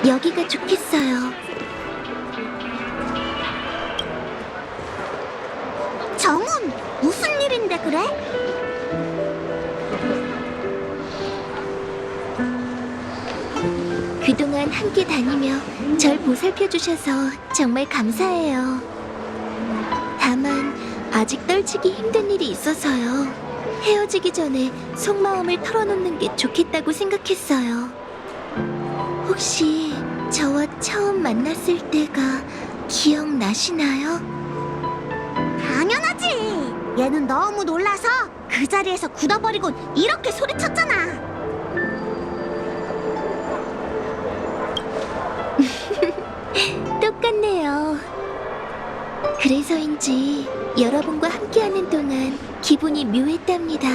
여기가 좋겠어요. 정훈, 무슨 일인데 그래? 그동안 함께 다니며 절 보살펴 주셔서 정말 감사해요. 다만 아직 떨치기 힘든 일이 있어서요. 헤어지기 전에 속마음을 털어놓는 게 좋겠다고 생각했어요. 혹시 저와 처음 만났을 때가 기억나시나요? 당연하지. 얘는 너무 놀라서 그 자리에서 굳어버리고 이렇게 소리쳤잖아. 똑같네요. 그래서인지 여러분과 함께하는 동안 기분이 묘했답니다.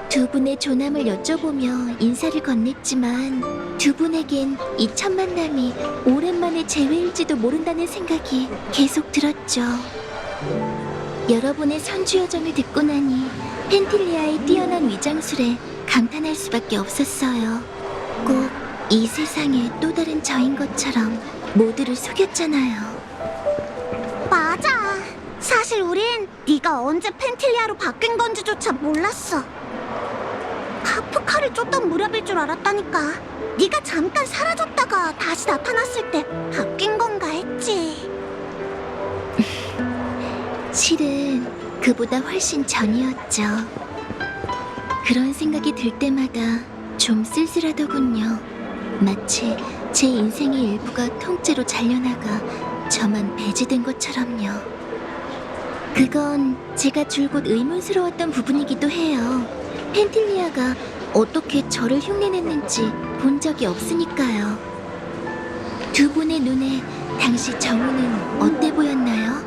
두 분의 조남을 여쭤보며 인사를 건넸지만 두 분에겐 이 첫 만남이 오랜만에 재회일지도 모른다는 생각이 계속 들었죠. 여러분의 선주 여정을 듣고 나니 펜틸리아의 뛰어난 위장술에 감탄할 수밖에 없었어요. 꼭 이 세상의 또 다른 저인 것처럼 모두를 속였잖아요. 맞아. 사실 우린 네가 언제 펜틸리아로 바뀐 건지조차 몰랐어. 카프카를 쫓던 무렵일 줄 알았다니까. 네가 잠깐 사라졌다가 다시 나타났을 때 바뀐 건가 했지. 실은 그보다 훨씬 전이었죠. 그런 생각이 들 때마다 좀 쓸쓸하더군요. 마치 제 인생의 일부가 통째로 잘려나가 저만 배제된 것처럼요. 그건 제가 줄곧 의문스러웠던 부분이기도 해요. 펜틸리아가 어떻게 저를 흉내냈는지 본 적이 없으니까요. 두 분의 눈에 당시 정우는 어때 보였나요?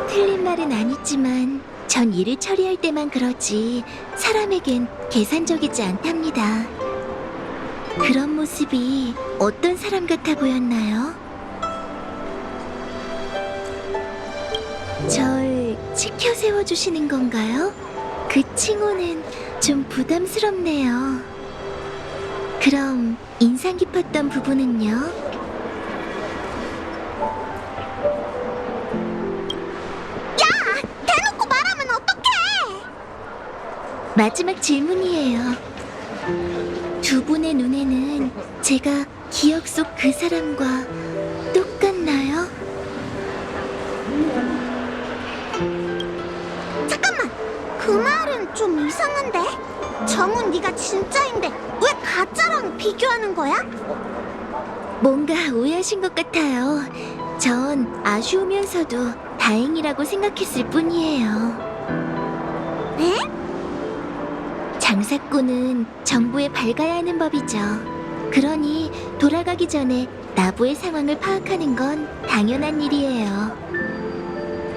틀린 말은 아니지만 전 일을 처리할 때만 그러지 사람에겐 계산적이지 않답니다. 그런 모습이 어떤 사람 같아 보였나요? 절 치켜 세워주시는 건가요? 그 칭호는 좀 부담스럽네요. 그럼 인상 깊었던 부분은요? 대놓고 말하면 어떡해! 마지막 질문이에요. 두 분의 눈에는 제가 기억 속 그 사람과 똑같나요? 잠깐만! 그 말은 좀 이상한데? 정훈 네가 진짜인데 왜 가짜랑 비교하는 거야? 뭔가 오해하신 것 같아요. 전 아쉬우면서도 다행이라고 생각했을 뿐이에요. 에? 장사꾼은 정보에 밝아야 하는 법이죠. 그러니 돌아가기 전에 나부의 상황을 파악하는 건 당연한 일이에요.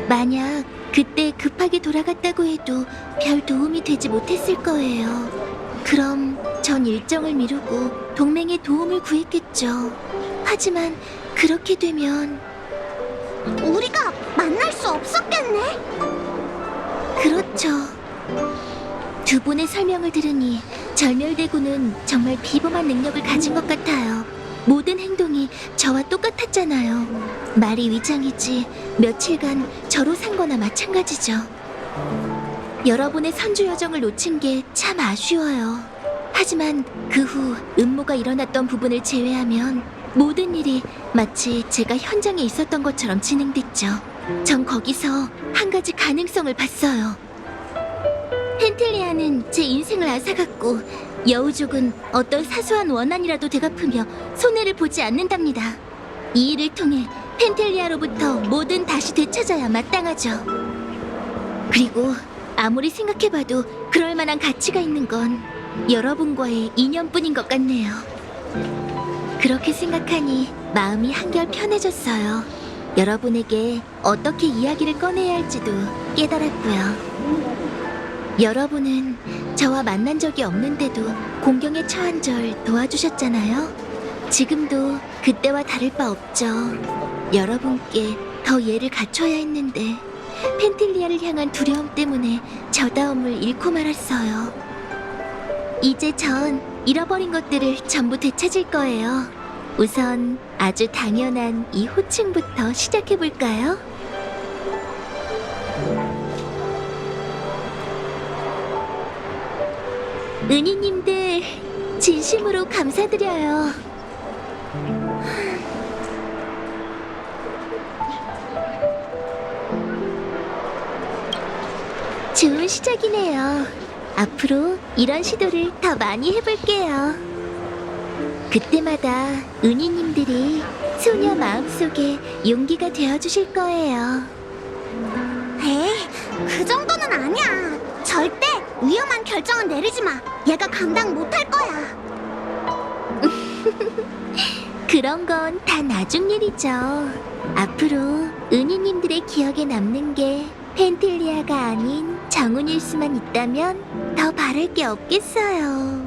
만약 그때 급하게 돌아갔다고 해도 별 도움이 되지 못했을 거예요. 그럼 전 일정을 미루고 동맹의 도움을 구했겠죠. 하지만 그렇게 되면 우리가 만날 수 없었겠네? 그렇죠. 두 분의 설명을 들으니 절멸대군은 정말 비범한 능력을 가진 것 같아요. 모든 행동이 저와 똑같았잖아요. 말이 위장이지 며칠간 저로 산 거나 마찬가지죠. 여러분의 선주 여정을 놓친 게 참 아쉬워요. 하지만 그 후 음모가 일어났던 부분을 제외하면 모든 일이 마치 제가 현장에 있었던 것처럼 진행됐죠. 전 거기서 한 가지 가능성을 봤어요. 펜틸리아는 제 인생을 앗아갔고 여우족은 어떤 사소한 원한이라도 되갚으며 손해를 보지 않는답니다. 이 일을 통해 펜틸리아로부터 뭐든 다시 되찾아야 마땅하죠. 그리고 아무리 생각해봐도 그럴 만한 가치가 있는 건 여러분과의 인연뿐인 것 같네요. 그렇게 생각하니 마음이 한결 편해졌어요. 여러분에게 어떻게 이야기를 꺼내야 할지도 깨달았고요. 여러분은 저와 만난 적이 없는데도 공경에 처한 절 도와주셨잖아요. 지금도 그때와 다를 바 없죠. 여러분께 더 예를 갖춰야 했는데 펜틸리아를 향한 두려움 때문에 저다움을 잃고 말았어요. 이제 전 잃어버린 것들을 전부 되찾을 거예요. 우선 아주 당연한 이 호칭부터 시작해볼까요? 은희님들, 진심으로 감사드려요. 좋은 시작이네요. 앞으로 이런 시도를 더 많이 해볼게요. 그때마다 은희님들이 소녀 마음속에 용기가 되어주실 거예요. 에이, 그 정도는 아니야. 절대 위험한 결정은 내리지 마. 얘가 감당 못할 거야. 그런 건 다 나중 일이죠. 앞으로 은희님들의 기억에 남는 게 펜틸리아가 아닌 정훈일 수만 있다면 더 바랄 게 없겠어요.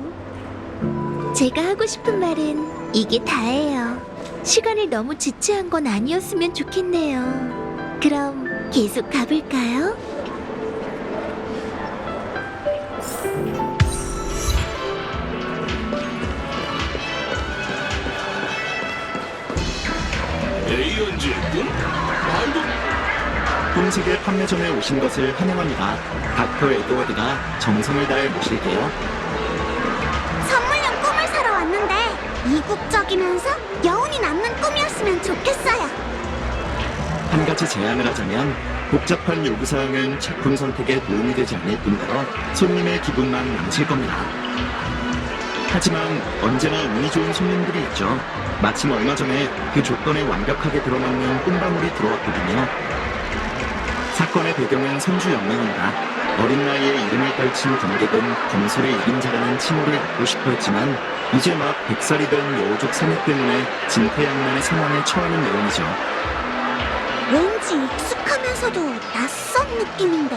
제가 하고 싶은 말은 이게 다예요. 시간을 너무 지체한 건 아니었으면 좋겠네요. 그럼 계속 가볼까요? 에이언즈의 꿈? 말도 꿈세계 판매점에 오신 것을 환영합니다. 닥터 에드워드가 정성을 다해 모실게요. 선물용 꿈을 사러 왔는데 이국적이면서 여운이 남는 꿈이었으면 좋겠어요. 한 가지 제안을 하자면 복잡한 요구사항은 제품 선택에 도움이 되지 않을 뿐더러 손님의 기분만 망칠 겁니다. 하지만 언제나 운이 좋은 손님들이 있죠. 마침 얼마 전에 그 조건에 완벽하게 들어맞는 꿈방울이 들어왔거든요. 사건의 배경은 선주연맹입니다. 어린 나이에 이름을 떨친 검객은 검술의 이름자라는 칭호를 받고 싶어 했지만 이제 막 100살이 된 여우족 사내 때문에 진퇴양난의 상황에 처하는 내용이죠. 왠지 익숙하면서도 낯선 느낌인데.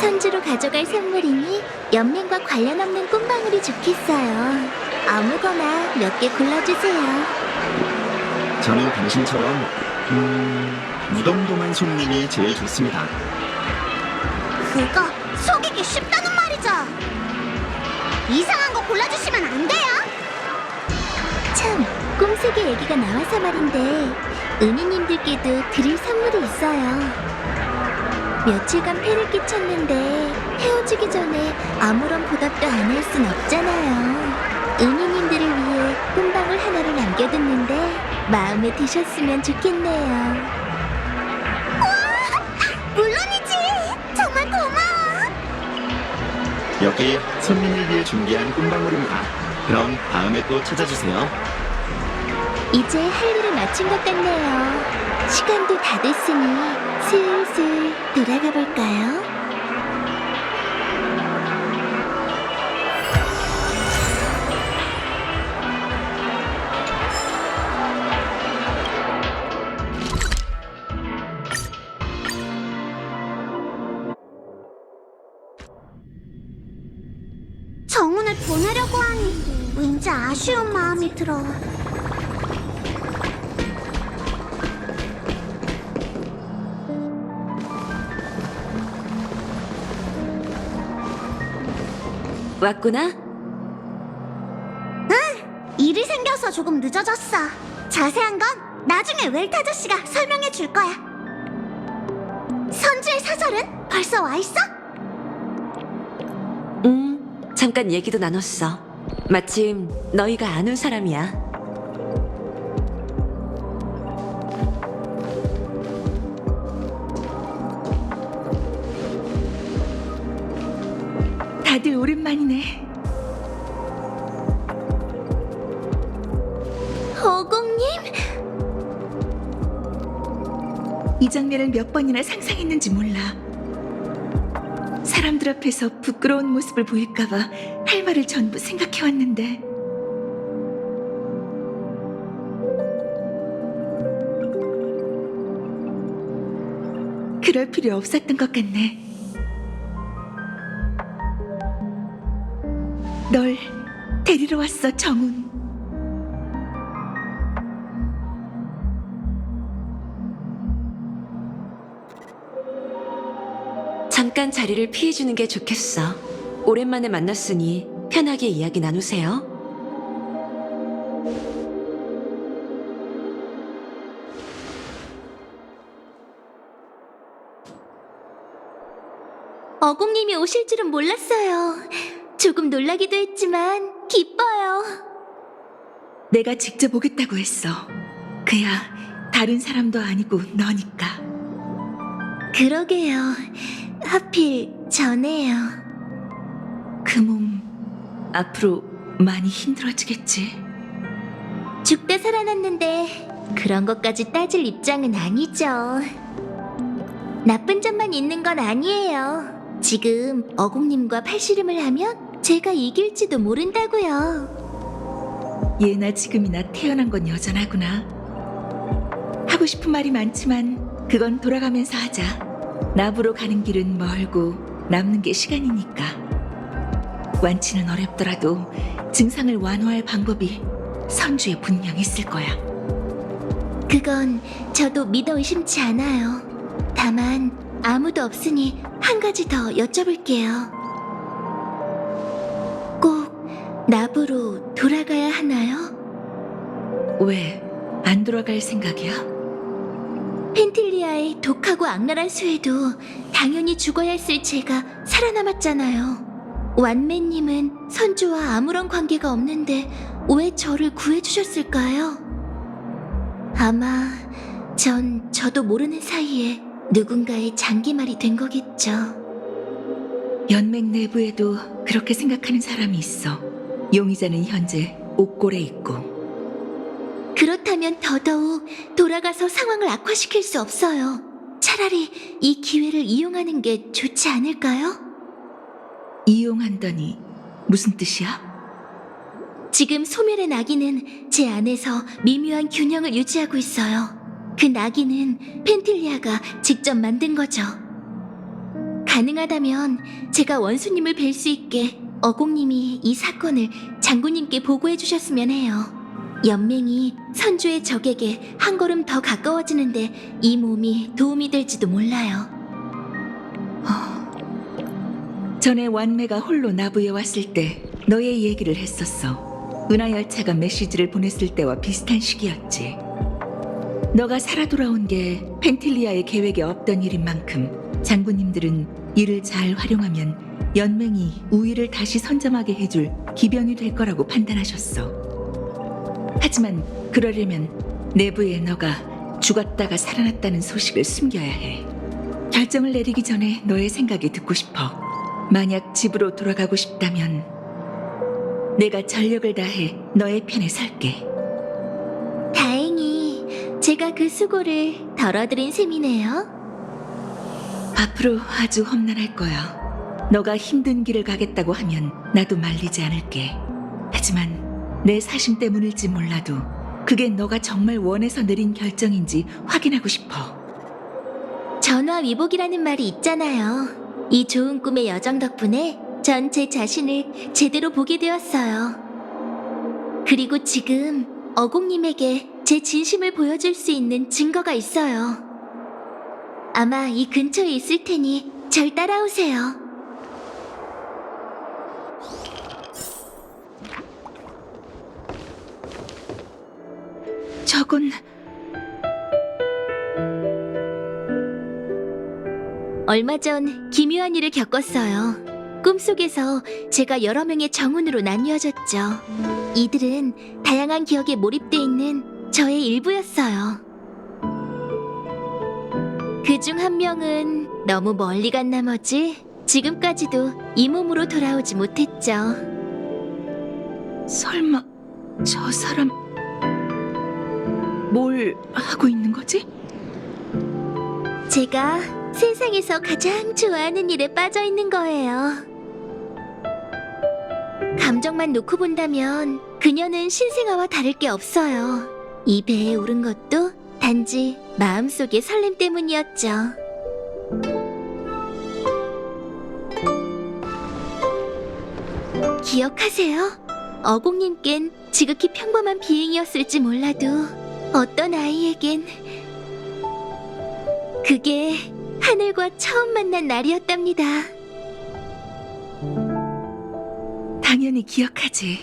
선주로 가져갈 선물이니 연맹과 관련 없는 꿈방울이 좋겠어요. 아무거나 몇 개 골라주세요. 저는 당신처럼 무덤덤한 손님이 제일 좋습니다. 그거 속이기 쉽다는 말이죠. 이상한 거 골라주시면 안 돼요. 참, 꿈속의 얘기가 나와서 말인데 은희님들께도 드릴 선물이 있어요. 며칠간 폐를 끼쳤는데 헤어지기 전에 아무런 보답도 안 할 순 없잖아요. 은희님들을 위해 꿈방울 하나를 남겨뒀는데 마음에 드셨으면 좋겠네요. 물론이지. 정말 고마워. 여기 손님을 위해 준비한 꿈방울입니다. 그럼 다음에 또 찾아주세요. 이제 할 일을 마친 것 같네요. 시간도 다 됐으니 슬슬 돌아가 볼까요? 정훈을 보내려고 하니 왠지 아쉬운 마음이 들어. 왔구나? 일이 생겨서 조금 늦어졌어. 자세한 건 나중에 웰트 아저씨가 설명해 줄 거야. 선주의 사절은 벌써 와 있어? 잠깐 얘기도 나눴어. 마침 너희가 아는 사람이야. 다들 오랜만이네. 호공님? 이 장면을 몇 번이나 상상했는지 몰라. 사람들 앞에서 부끄러운 모습을 보일까봐 할 말을 전부 생각해왔는데 그럴 필요 없었던 것 같네. 널 데리러 왔어, 정훈. 잠깐 자리를 피해주는 게 좋겠어. 오랜만에 만났으니 편하게 이야기 나누세요. 어공님이 오실 줄은 몰랐어요. 조금 놀라기도 했지만 기뻐요. 내가 직접 오겠다고 했어. 그야 다른 사람도 아니고 너니까. 그러게요. 하필 전에요. 그 몸 앞으로 많이 힘들어지겠지. 죽다 살아났는데 그런 것까지 따질 입장은 아니죠. 나쁜 점만 있는 건 아니에요. 지금 어공님과 팔씨름을 하면 제가 이길지도 모른다고요. 예나 지금이나 태어난 건 여전하구나. 하고 싶은 말이 많지만 그건 돌아가면서 하자. 나부로 가는 길은 멀고 남는 게 시간이니까. 완치는 어렵더라도 증상을 완화할 방법이 선주에 분명 있을 거야. 그건 저도 믿어 의심치 않아요. 다만 아무도 없으니 한 가지 더 여쭤볼게요. 꼭 나부로 돌아가야 하나요? 왜 안 돌아갈 생각이야? 펜틸리아의 독하고 악랄한 수에도 당연히 죽어야 했을 제가 살아남았잖아요. 완매님은 선주와 아무런 관계가 없는데 왜 저를 구해주셨을까요? 아마 저도 모르는 사이에 누군가의 장기말이 된 거겠죠. 연맹 내부에도 그렇게 생각하는 사람이 있어. 용의자는 현재 옥골에 있고. 그렇다면 더더욱 돌아가서 상황을 악화시킬 수 없어요. 차라리 이 기회를 이용하는 게 좋지 않을까요? 이용한다니 무슨 뜻이야? 지금 소멸의 나기는 제 안에서 미묘한 균형을 유지하고 있어요. 그 나기는 펜틸리아가 직접 만든 거죠. 가능하다면 제가 원수님을 뵐 수 있게 어공님이 이 사건을 장군님께 보고해 주셨으면 해요. 연맹이 선주의 적에게 한 걸음 더 가까워지는데 이 몸이 도움이 될지도 몰라요. 전에 완매가 홀로 나부에 왔을 때 너의 얘기를 했었어. 은하열차가 메시지를 보냈을 때와 비슷한 시기였지. 너가 살아 돌아온 게 펜틸리아의 계획에 없던 일인 만큼 장군님들은 이를 잘 활용하면 연맹이 우위를 다시 선점하게 해줄 기병이 될 거라고 판단하셨어. 하지만 그러려면 내부에 너가 죽었다가 살아났다는 소식을 숨겨야 해. 결정을 내리기 전에 너의 생각이 듣고 싶어. 만약 집으로 돌아가고 싶다면 내가 전력을 다해 너의 편에 설게. 다행히 제가 그 수고를 덜어드린 셈이네요. 앞으로 아주 험난할 거야. 너가 힘든 길을 가겠다고 하면 나도 말리지 않을게. 하지만 내 사심 때문일지 몰라도 그게 너가 정말 원해서 내린 결정인지 확인하고 싶어. 전화위복이라는 말이 있잖아요. 이 좋은 꿈의 여정 덕분에 전 제 자신을 제대로 보게 되었어요. 그리고 지금 어공님에게 제 진심을 보여줄 수 있는 증거가 있어요. 아마 이 근처에 있을 테니 절 따라오세요. 저건 얼마 전 기묘한 일을 겪었어요. 꿈속에서 제가 여러 명의 정운으로 나뉘어졌죠. 이들은 다양한 기억에 몰입돼 있는 저의 일부였어요. 그중 한 명은 너무 멀리 간 나머지 지금까지도 이 몸으로 돌아오지 못했죠. 설마 저 사람 뭘 하고 있는 거지? 제가 세상에서 가장 좋아하는 일에 빠져 있는 거예요. 감정만 놓고 본다면 그녀는 신생아와 다를 게 없어요. 이 배에 오른 것도 단지 마음속의 설렘 때문이었죠. 기억하세요? 어공님께는 지극히 평범한 비행이었을지 몰라도 어떤 아이에겐 그게 하늘과 처음 만난 날이었답니다. 당연히 기억하지.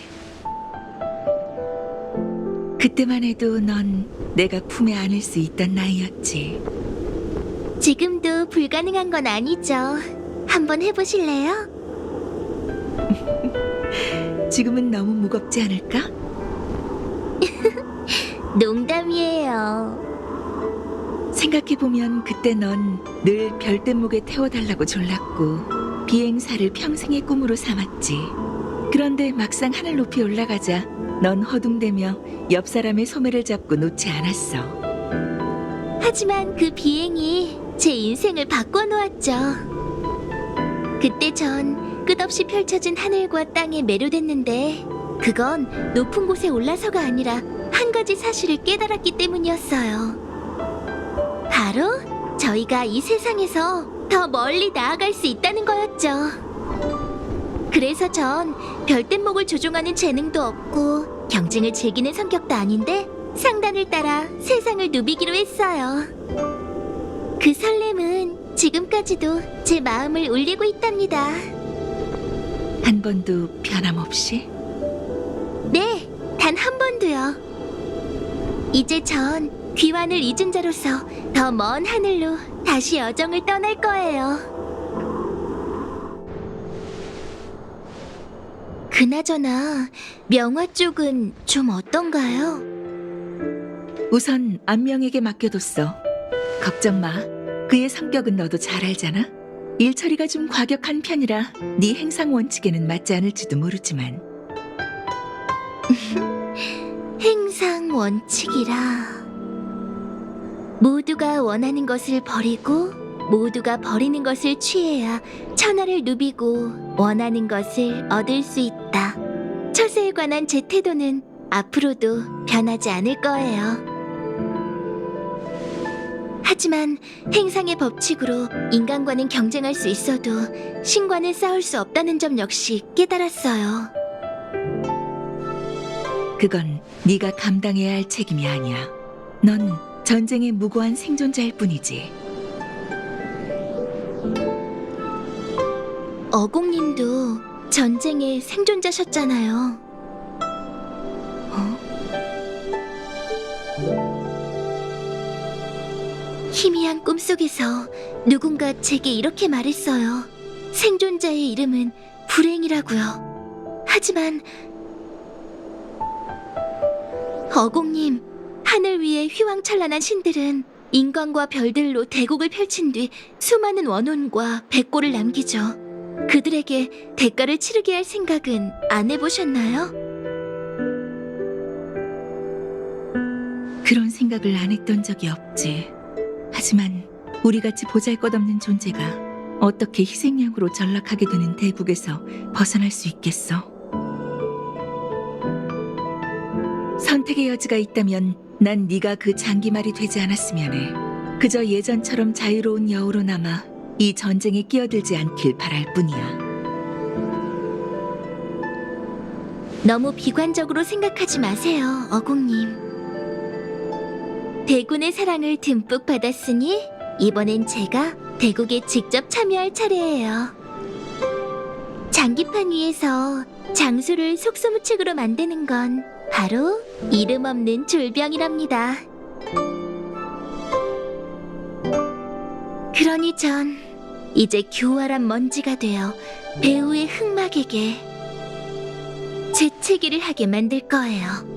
그때만 해도 넌 내가 품에 안을 수 있던 나이였지. 지금도 불가능한 건 아니죠. 한번 해보실래요? 지금은 너무 무겁지 않을까? 농담이에요. 생각해보면 그때 넌 늘 별대목에 태워달라고 졸랐고 비행사를 평생의 꿈으로 삼았지. 그런데 막상 하늘 높이 올라가자 넌 허둥대며 옆 사람의 소매를 잡고 놓지 않았어. 하지만 그 비행이 제 인생을 바꿔놓았죠. 그때 전 끝없이 펼쳐진 하늘과 땅에 매료됐는데 그건 높은 곳에 올라서가 아니라 한 가지 사실을 깨달았기 때문이었어요. 바로 저희가 이 세상에서 더 멀리 나아갈 수 있다는 거였죠. 그래서 전 별대목을 조종하는 재능도 없고 경쟁을 즐기는 성격도 아닌데 상단을 따라 세상을 누비기로 했어요. 그 설렘은 지금까지도 제 마음을 울리고 있답니다. 한 번도 변함없이? 네, 단 한 번도요. 이제 전 귀환을 잊은 자로서 더 먼 하늘로 다시 여정을 떠날 거예요. 그나저나 명화 쪽은 좀 어떤가요? 우선 안명에게 맡겨뒀어. 걱정 마. 그의 성격은 너도 잘 알잖아. 일 처리가 좀 과격한 편이라 네 행상 원칙에는 맞지 않을지도 모르지만. 행상 원칙이라 모두가 원하는 것을 버리고 모두가 버리는 것을 취해야 천하를 누비고 원하는 것을 얻을 수 있다. 처세에 관한 제 태도는 앞으로도 변하지 않을 거예요. 하지만 행상의 법칙으로 인간과는 경쟁할 수 있어도 신과는 싸울 수 없다는 점 역시 깨달았어요. 그건 네가 감당해야 할 책임이 아니야. 넌 전쟁의 무고한 생존자일 뿐이지. 어공님도 전쟁의 생존자셨잖아요. 희미한 꿈속에서 누군가 제게 이렇게 말했어요. 생존자의 이름은 불행이라고요. 하지만 어공님, 하늘 위의 휘황찬란한 신들은 인간과 별들로 대국을 펼친 뒤 수많은 원혼과 백골을 남기죠. 그들에게 대가를 치르게 할 생각은 안 해보셨나요? 그런 생각을 안 했던 적이 없지. 하지만 우리같이 보잘것없는 존재가 어떻게 희생양으로 전락하게 되는 대국에서 벗어날 수 있겠어? 선택의 여지가 있다면 난 네가 그 장기말이 되지 않았으면 해. 그저 예전처럼 자유로운 여우로 남아 이 전쟁에 끼어들지 않길 바랄 뿐이야. 너무 비관적으로 생각하지 마세요, 어공님. 대군의 사랑을 듬뿍 받았으니 이번엔 제가 대국에 직접 참여할 차례예요. 장기판 위에서 장수를 속수무책으로 만드는 건 바로 이름 없는 졸병이랍니다. 그러니 전 이제 교활한 먼지가 되어 배우의 흑막에게 재채기를 하게 만들 거예요.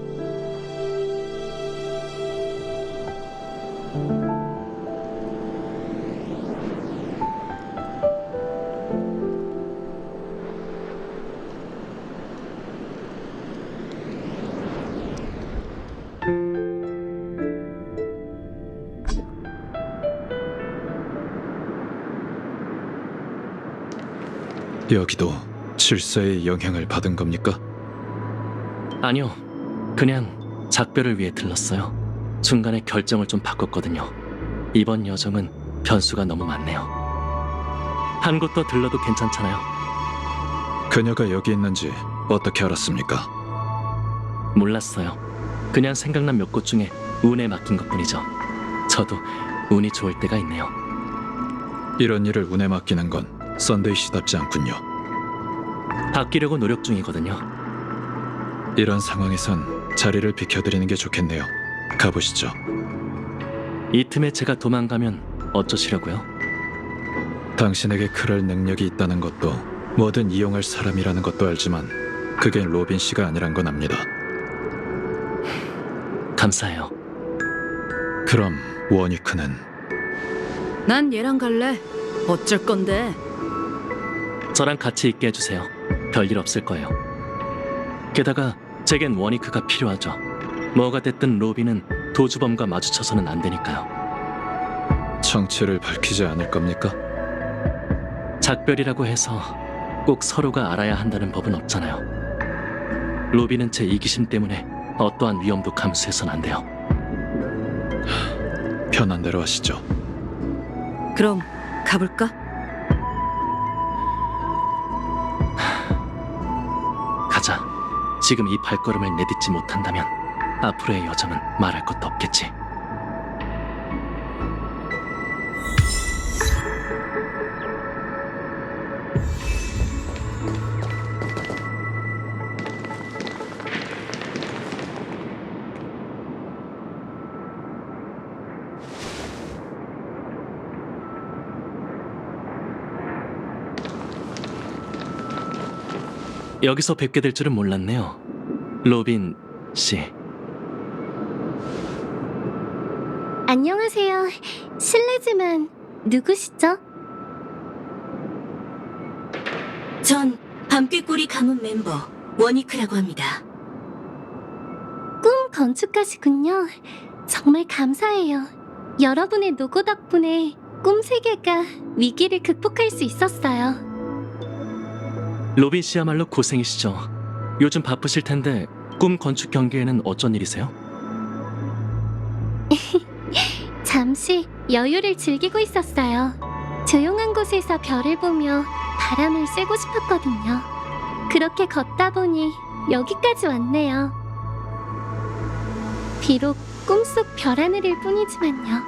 여기도 질서의 영향을 받은 겁니까? 아니요, 그냥 작별을 위해 들렀어요. 중간에 결정을 좀 바꿨거든요. 이번 여정은 변수가 너무 많네요. 한 곳 더 들러도 괜찮잖아요. 그녀가 여기 있는지 어떻게 알았습니까? 몰랐어요. 그냥 생각난 몇 곳 중에 운에 맡긴 것뿐이죠. 저도 운이 좋을 때가 있네요. 이런 일을 운에 맡기는 건 썬데이 씨답지 않군요. 바뀌려고 노력 중이거든요. 이런 상황에선 자리를 비켜드리는 게 좋겠네요. 가보시죠. 이 틈에 제가 도망가면 어쩌시려고요? 당신에게 그럴 능력이 있다는 것도 뭐든 이용할 사람이라는 것도 알지만 그게 로빈 씨가 아니란 건 압니다. 감사해요. 그럼 워니크는 난 얘랑 갈래. 어쩔 건데? 저랑 같이 있게 해주세요. 별일 없을 거예요. 게다가 제겐 워니크가 필요하죠. 뭐가 됐든 로빈은 도주범과 마주쳐서는 안 되니까요. 정체를 밝히지 않을 겁니까? 작별이라고 해서 꼭 서로가 알아야 한다는 법은 없잖아요. 로빈은 제 이기심 때문에 어떠한 위험도 감수해선 안 돼요. 편한 대로 하시죠. 그럼 가볼까? 가자. 지금 이 발걸음을 내딛지 못한다면 앞으로의 여정은 말할 것도 없겠지. 여기서 뵙게 될 줄은 몰랐네요. 로빈 씨. 안녕하세요. 실례지만 누구시죠? 전 밤꾀꼬리 가문 멤버 워니크라고 합니다. 꿈 건축가시군요. 정말 감사해요. 여러분의 노고 덕분에 꿈 세계가 위기를 극복할 수 있었어요. 로빈 씨야말로 고생이시죠. 요즘 바쁘실 텐데 꿈 건축 경기에는 어쩐 일이세요? 잠시 여유를 즐기고 있었어요. 조용한 곳에서 별을 보며 바람을 쐬고 싶었거든요. 그렇게 걷다 보니 여기까지 왔네요. 비록 꿈속 별 하늘일 뿐이지만요.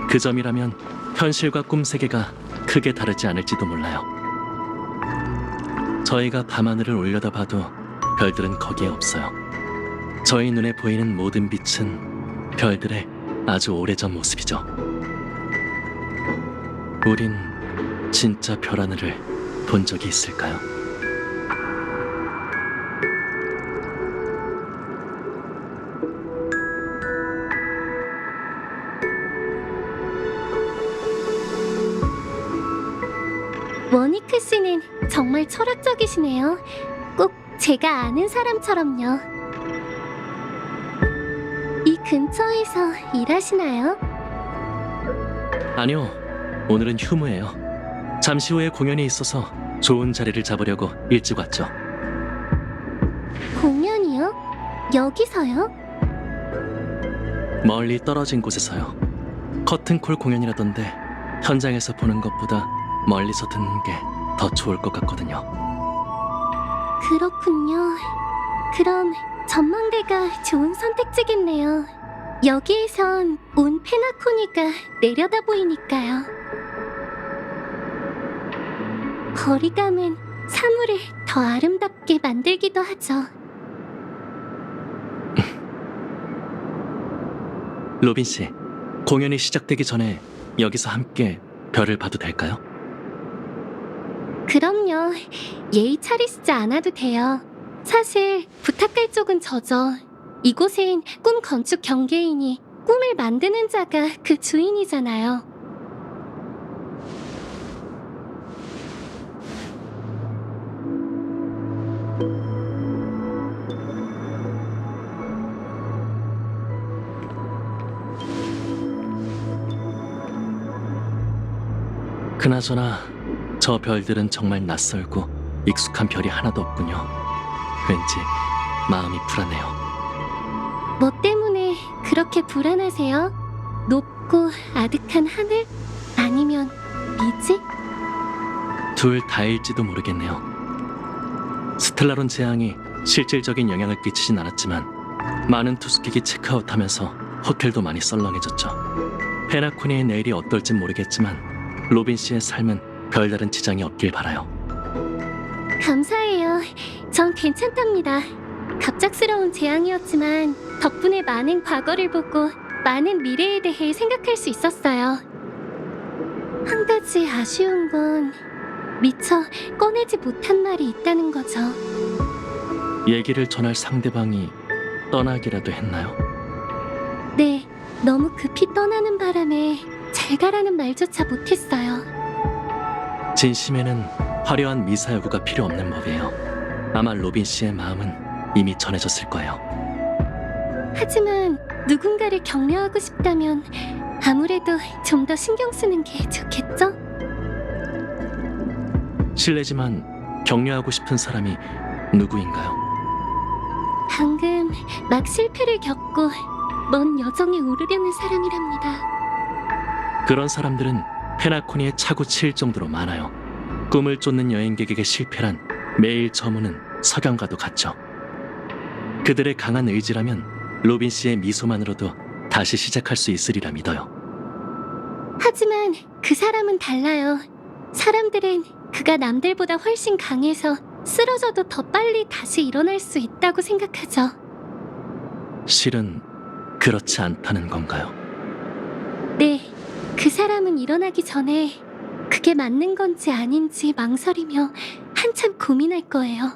그 점이라면 현실과 꿈 세계가 크게 다르지 않을지도 몰라요. 저희가 밤하늘을 올려다봐도 별들은 거기에 없어요. 저희 눈에 보이는 모든 빛은 별들의 아주 오래전 모습이죠. 우린 진짜 별 하늘을 본 적이 있을까요? 워니크 씨는 정말 철학적이시네요. 꼭 제가 아는 사람처럼요. 이 근처에서 일하시나요? 아니요, 오늘은 휴무예요. 잠시 후에 공연이 있어서 좋은 자리를 잡으려고 일찍 왔죠. 공연이요? 여기서요? 멀리 떨어진 곳에서요. 커튼콜 공연이라던데 현장에서 보는 것보다 멀리서 듣는 게 더 좋을 것 같거든요. 그렇군요. 그럼 전망대가 좋은 선택지겠네요. 여기에선 온 페나코니가 내려다 보이니까요. 거리감은 사물을 더 아름답게 만들기도 하죠. 로빈 씨, 공연이 시작되기 전에 여기서 함께 별을 봐도 될까요? 그럼요. 예의 차리시지 않아도 돼요. 사실 부탁할 쪽은 저죠. 이곳엔 꿈 건축 경계인이 꿈을 만드는 자가 그 주인이잖아요. 그나저나 저 별들은 정말 낯설고 익숙한 별이 하나도 없군요. 왠지 마음이 불안해요. 뭐 때문에 그렇게 불안하세요? 높고 아득한 하늘? 아니면 미지? 둘 다일지도 모르겠네요. 스텔라론 재앙이 실질적인 영향을 끼치진 않았지만 많은 투숙객이 체크아웃하면서 호텔도 많이 썰렁해졌죠. 페나코니의 내일이 어떨진 모르겠지만 로빈 씨의 삶은 별다른 지장이 없길 바라요. 감사해요. 전 괜찮답니다. 갑작스러운 재앙이었지만 덕분에 많은 과거를 보고 많은 미래에 대해 생각할 수 있었어요. 한 가지 아쉬운 건 미처 꺼내지 못한 말이 있다는 거죠. 얘기를 전할 상대방이 떠나기라도 했나요? 네, 너무 급히 떠나는 바람에 잘 가라는 말조차 못했어요. 진심에는 화려한 미사여구가 필요 없는 법이에요. 아마 로빈 씨의 마음은 이미 전해졌을 거예요. 하지만 누군가를 격려하고 싶다면 아무래도 좀 더 신경 쓰는 게 좋겠죠? 실례지만 격려하고 싶은 사람이 누구인가요? 방금 막 실패를 겪고 먼 여정에 오르려는 사람이랍니다. 그런 사람들은 페나코니에 차고 칠 정도로 많아요. 꿈을 쫓는 여행객에게 실패란 매일 저무는 석양과도 같죠. 그들의 강한 의지라면 로빈 씨의 미소만으로도 다시 시작할 수 있으리라 믿어요. 하지만 그 사람은 달라요. 사람들은 그가 남들보다 훨씬 강해서 쓰러져도 더 빨리 다시 일어날 수 있다고 생각하죠. 실은 그렇지 않다는 건가요? 네, 그 사람은 일어나기 전에 그게 맞는 건지 아닌지 망설이며 한참 고민할 거예요.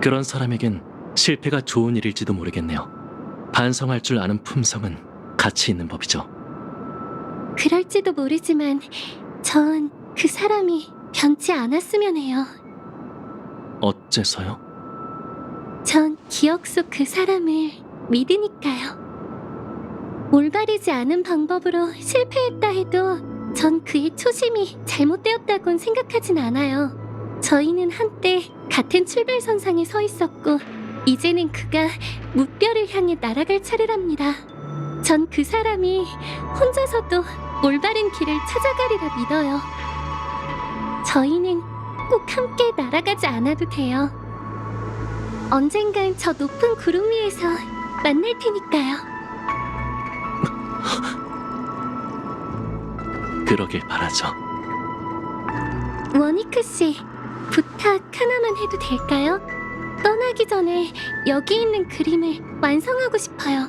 그런 사람에겐 실패가 좋은 일일지도 모르겠네요. 반성할 줄 아는 품성은 가치 있는 법이죠. 그럴지도 모르지만 전 그 사람이 변치 않았으면 해요. 어째서요? 전 기억 속 그 사람을 믿으니까요. 올바르지 않은 방법으로 실패했다 해도 전 그의 초심이 잘못되었다곤 생각하진 않아요. 저희는 한때 같은 출발선상에 서 있었고 이제는 그가 무뼈를 향해 날아갈 차례랍니다. 전 그 사람이 혼자서도 올바른 길을 찾아가리라 믿어요. 저희는 꼭 함께 날아가지 않아도 돼요. 언젠간 저 높은 구름 위에서 만날 테니까요. 그러길 바라죠. 워니크 씨, 부탁 하나만 해도 될까요? 떠나기 전에 여기 있는 그림을 완성하고 싶어요.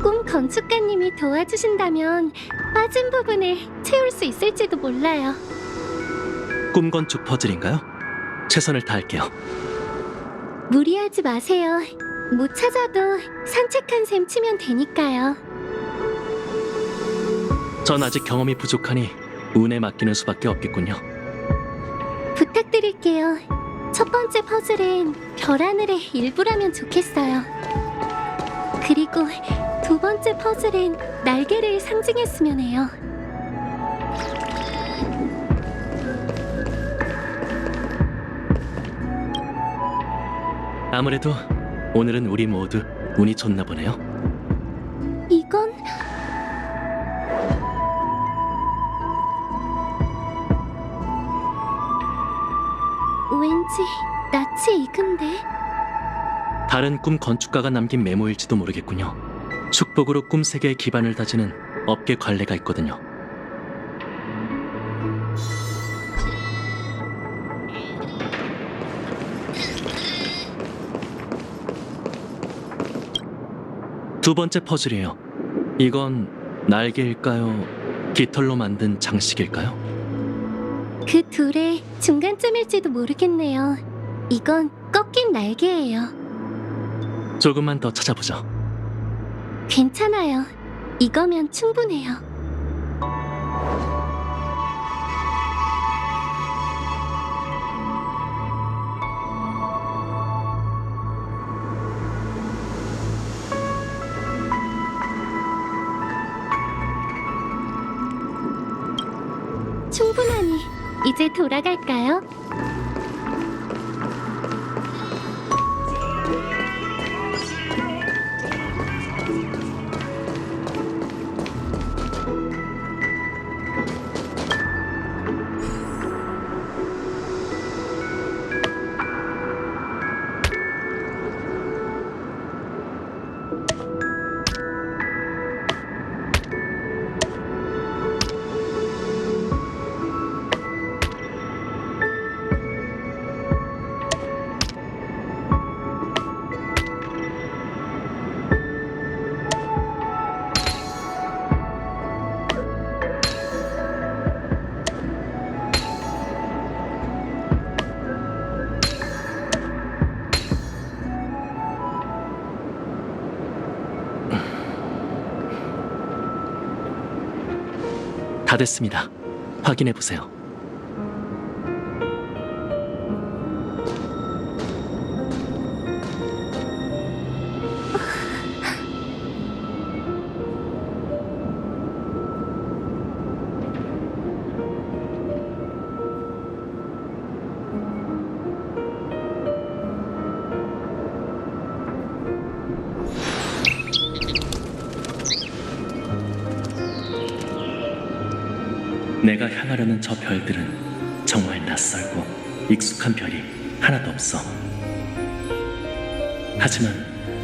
꿈 건축가님이 도와주신다면 빠진 부분을 채울 수 있을지도 몰라요. 꿈 건축 퍼즐인가요? 최선을 다할게요. 무리하지 마세요. 못 찾아도 산책한 셈 치면 되니까요. 전 아직 경험이 부족하니 운에 맡기는 수밖에 없겠군요. 부탁드릴게요. 첫 번째 퍼즐은 별 하늘의 일부라면 좋겠어요. 그리고 두 번째 퍼즐은 날개를 상징했으면 해요. 아무래도 오늘은 우리 모두 운이 좋나 보네요. 이건 왠지 낯이 익은데? 다른 꿈 건축가가 남긴 메모일지도 모르겠군요. 축복으로 꿈 세계의 기반을 다지는 업계 관례가 있거든요. 두 번째 퍼즐이에요. 이건 날개일까요? 깃털로 만든 장식일까요? 그 둘의 중간쯤일지도 모르겠네요. 이건 꺾인 날개예요. 조금만 더 찾아보죠. 괜찮아요. 이거면 충분해요. 충분하니 이제 돌아갈까요? 다 됐습니다. 확인해 보세요. 내가 향하려는 저 별들은 정말 낯설고 익숙한 별이 하나도 없어. 하지만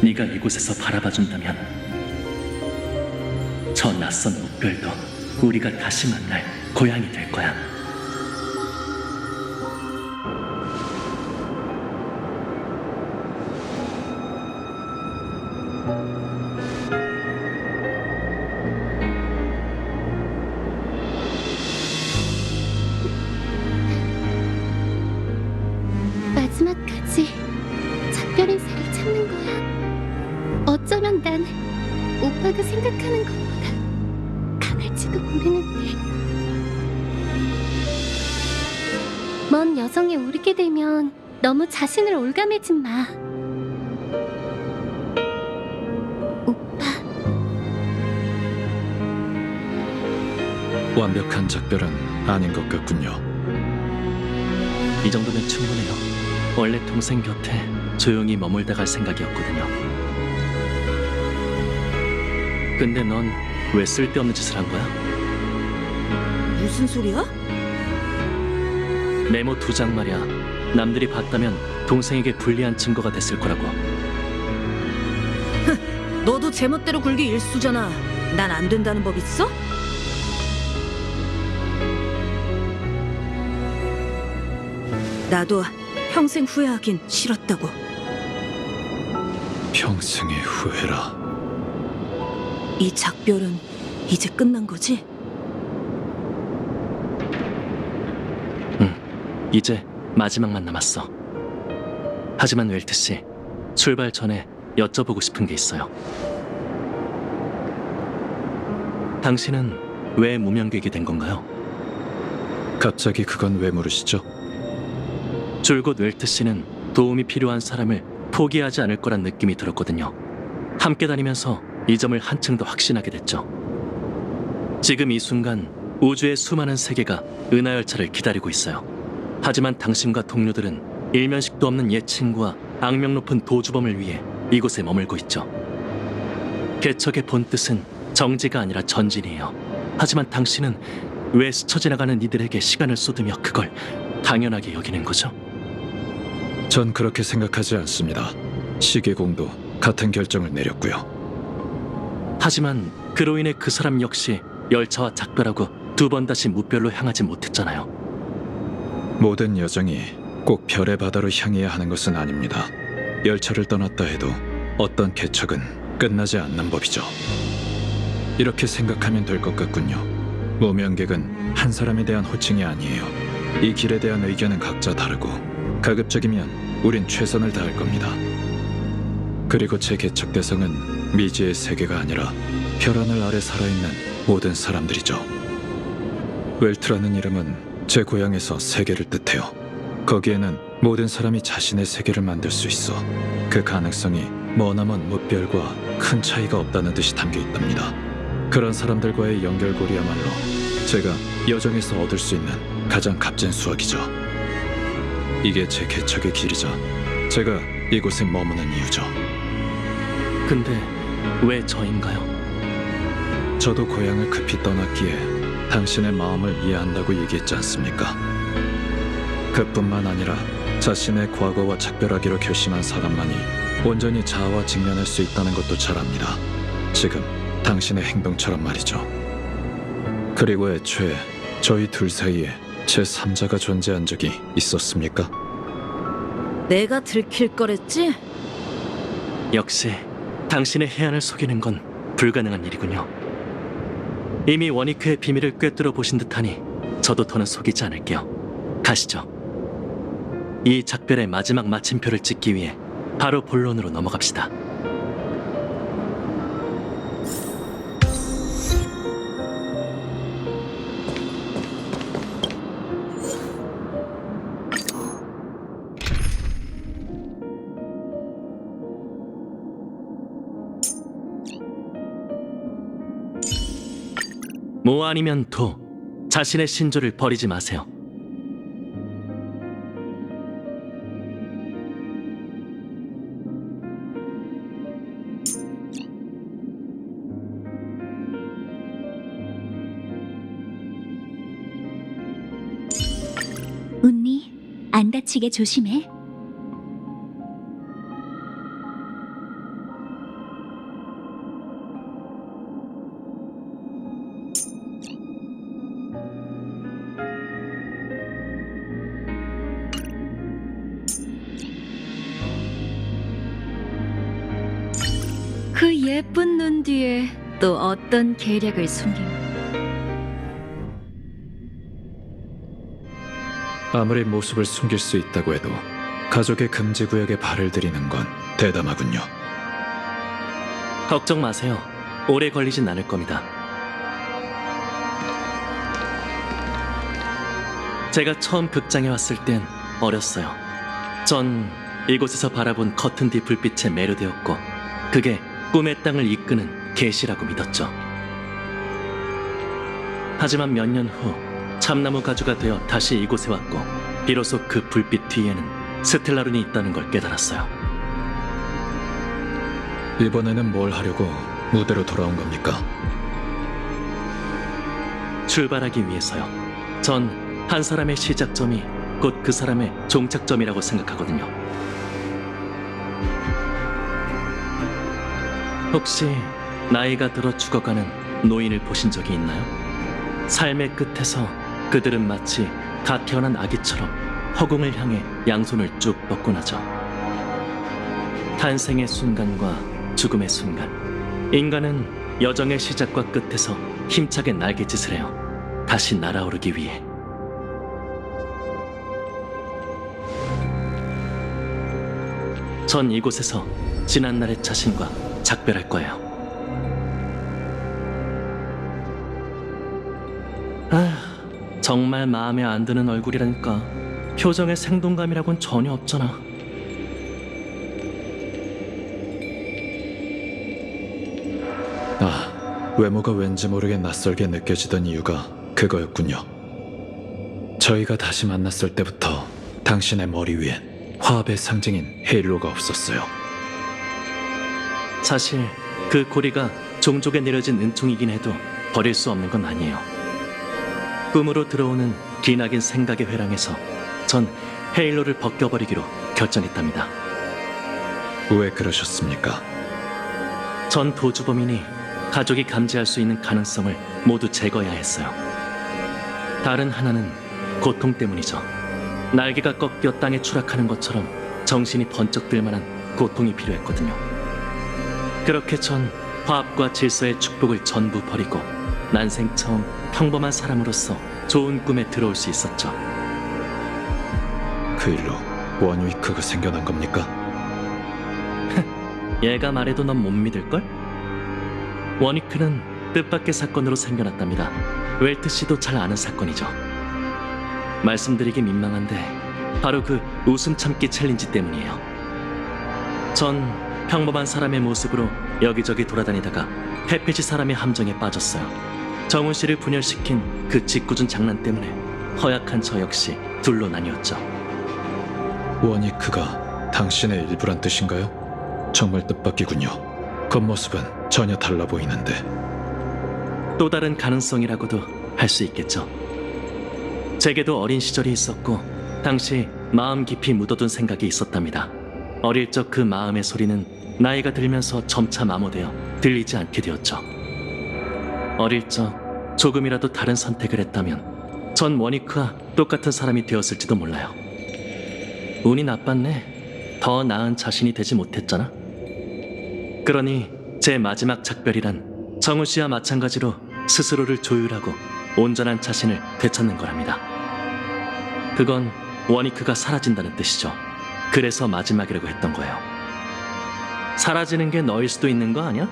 네가 이곳에서 바라봐준다면 저 낯선 목별도 우리가 다시 만날 고향이 될 거야. 마지막까지 작별의 살을 참는 거야. 어쩌면 난 오빠가 생각하는 것보다 강할지도 모르는데. 먼 여정에 오르게 되면 너무 자신을 올가매지 마. 오빠. 완벽한 작별은 아닌 것 같군요. 이 정도면 충분해요. 원래 동생 곁에 조용히 머물다 갈 생각이었거든요. 근데 넌 왜 쓸데없는 짓을 한 거야? 무슨 소리야? 메모 2장 말이야. 남들이 봤다면 동생에게 불리한 증거가 됐을 거라고. 너도 제멋대로 굴기 일수잖아. 난 안 된다는 법 있어? 나도 평생 후회하긴 싫었다고. 평생의 후회라. 이 작별은 이제 끝난 거지? 이제 마지막만 남았어. 하지만 웰트 씨, 출발 전에 여쭤보고 싶은 게 있어요. 당신은 왜 무명객이 된 건가요? 갑자기 그건 왜 물으시죠? 줄곧 웰트 씨는 도움이 필요한 사람을 포기하지 않을 거란 느낌이 들었거든요. 함께 다니면서 이 점을 한층 더 확신하게 됐죠. 지금 이 순간 우주의 수많은 세계가 은하열차를 기다리고 있어요. 하지만 당신과 동료들은 일면식도 없는 옛 친구와 악명 높은 도주범을 위해 이곳에 머물고 있죠. 개척의 본뜻은 정지가 아니라 전진이에요. 하지만 당신은 왜 스쳐 지나가는 이들에게 시간을 쏟으며 그걸 당연하게 여기는 거죠? 전 그렇게 생각하지 않습니다. 시계공도 같은 결정을 내렸고요. 하지만 그로 인해 그 사람 역시 열차와 작별하고 2번 다시 무별로 향하지 못했잖아요. 모든 여정이 꼭 별의 바다로 향해야 하는 것은 아닙니다. 열차를 떠났다 해도 어떤 개척은 끝나지 않는 법이죠. 이렇게 생각하면 될 것 같군요. 무명객은 한 사람에 대한 호칭이 아니에요. 이 길에 대한 의견은 각자 다르고 가급적이면 우린 최선을 다할 겁니다. 그리고 제 개척 대상은 미지의 세계가 아니라 별하늘 아래 살아있는 모든 사람들이죠. 웰트라는 이름은 제 고향에서 세계를 뜻해요. 거기에는 모든 사람이 자신의 세계를 만들 수 있어. 그 가능성이 머나먼 무별과 큰 차이가 없다는 뜻이 담겨 있답니다. 그런 사람들과의 연결고리야말로 제가 여정에서 얻을 수 있는 가장 값진 수확이죠. 이게 제 개척의 길이자 제가 이곳에 머무는 이유죠. 근데 왜 저인가요? 저도 고향을 급히 떠났기에 당신의 마음을 이해한다고 얘기했지 않습니까? 그뿐만 아니라 자신의 과거와 작별하기로 결심한 사람만이 온전히 자아와 직면할 수 있다는 것도 잘 압니다. 지금 당신의 행동처럼 말이죠. 그리고 애초에 저희 둘 사이에 제3자가 존재한 적이 있었습니까? 내가 들킬 거랬지? 역시 당신의 해안을 속이는 건 불가능한 일이군요. 이미 원이크의 비밀을 꿰뚫어 보신 듯하니 저도 더는 속이지 않을게요. 가시죠. 이 작별의 마지막 마침표를 찍기 위해 바로 본론으로 넘어갑시다. 뭐 아니면 도. 자신의 신조를 버리지 마세요. 운니, 안 다치게 조심해. 그 예쁜 눈 뒤에 또 어떤 계략을 숨긴 아무리 모습을 숨길 수 있다고 해도 가족의 금지 구역에 발을 들이는 건 대담하군요. 걱정 마세요. 오래 걸리진 않을 겁니다. 제가 처음 극장에 왔을 땐 어렸어요. 전 이곳에서 바라본 커튼 뒤 불빛에 매료되었고 그게 꿈의 땅을 이끄는 계시라고 믿었죠. 하지만 몇 년 후 참나무 가주가 되어 다시 이곳에 왔고 비로소 그 불빛 뒤에는 스텔라룬이 있다는 걸 깨달았어요. 이번에는 뭘 하려고 무대로 돌아온 겁니까? 출발하기 위해서요. 전 한 사람의 시작점이 곧 그 사람의 종착점이라고 생각하거든요. 혹시 나이가 들어 죽어가는 노인을 보신 적이 있나요? 삶의 끝에서 그들은 마치 갓 태어난 아기처럼 허공을 향해 양손을 쭉 뻗고 나죠. 탄생의 순간과 죽음의 순간, 인간은 여정의 시작과 끝에서 힘차게 날갯짓을 해요. 다시 날아오르기 위해. 전 이곳에서 지난날의 자신과 작별할 거예요. 정말 마음에 안 드는 얼굴이라니까. 표정에 생동감이라곤 전혀 없잖아. 외모가 왠지 모르게 낯설게 느껴지던 이유가 그거였군요. 저희가 다시 만났을 때부터 당신의 머리 위엔 화합의 상징인 헤일로가 없었어요. 사실 그 고리가 종족에 내려진 은총이긴 해도 버릴 수 없는 건 아니에요. 꿈으로 들어오는 기나긴 생각의 회랑에서 전 헤일로를 벗겨버리기로 결정했답니다. 왜 그러셨습니까? 전 도주범이니 가족이 감지할 수 있는 가능성을 모두 제거해야 했어요. 다른 하나는 고통 때문이죠. 날개가 꺾여 땅에 추락하는 것처럼 정신이 번쩍 들 만한 고통이 필요했거든요. 그렇게 전 화합과 질서의 축복을 전부 버리고 난생 처음 평범한 사람으로서 좋은 꿈에 들어올 수 있었죠. 그 일로 원위크가 생겨난 겁니까? 얘가 말해도 넌 못 믿을걸? 원위크는 뜻밖의 사건으로 생겨났답니다. 웰트 씨도 잘 아는 사건이죠. 말씀드리기 민망한데 바로 그 웃음 참기 챌린지 때문이에요. 전 평범한 사람의 모습으로 여기저기 돌아다니다가 페페지 사람의 함정에 빠졌어요. 정훈 씨를 분열시킨 그 짓궂은 장난 때문에 허약한 저 역시 둘로 나뉘었죠. 원위크가 당신의 일부란 뜻인가요? 정말 뜻밖이군요. 겉모습은 전혀 달라 보이는데. 또 다른 가능성이라고도 할 수 있겠죠. 제게도 어린 시절이 있었고 당시 마음 깊이 묻어둔 생각이 있었답니다. 어릴 적 그 마음의 소리는 나이가 들면서 점차 마모되어 들리지 않게 되었죠. 어릴 적 조금이라도 다른 선택을 했다면 전 원위크와 똑같은 사람이 되었을지도 몰라요. 운이 나빴네. 더 나은 자신이 되지 못했잖아. 그러니 제 마지막 작별이란 정우 씨와 마찬가지로 스스로를 조율하고 온전한 자신을 되찾는 거랍니다. 그건 원위크가 사라진다는 뜻이죠. 그래서 마지막이라고 했던 거예요. 사라지는 게 너일 수도 있는 거 아니야?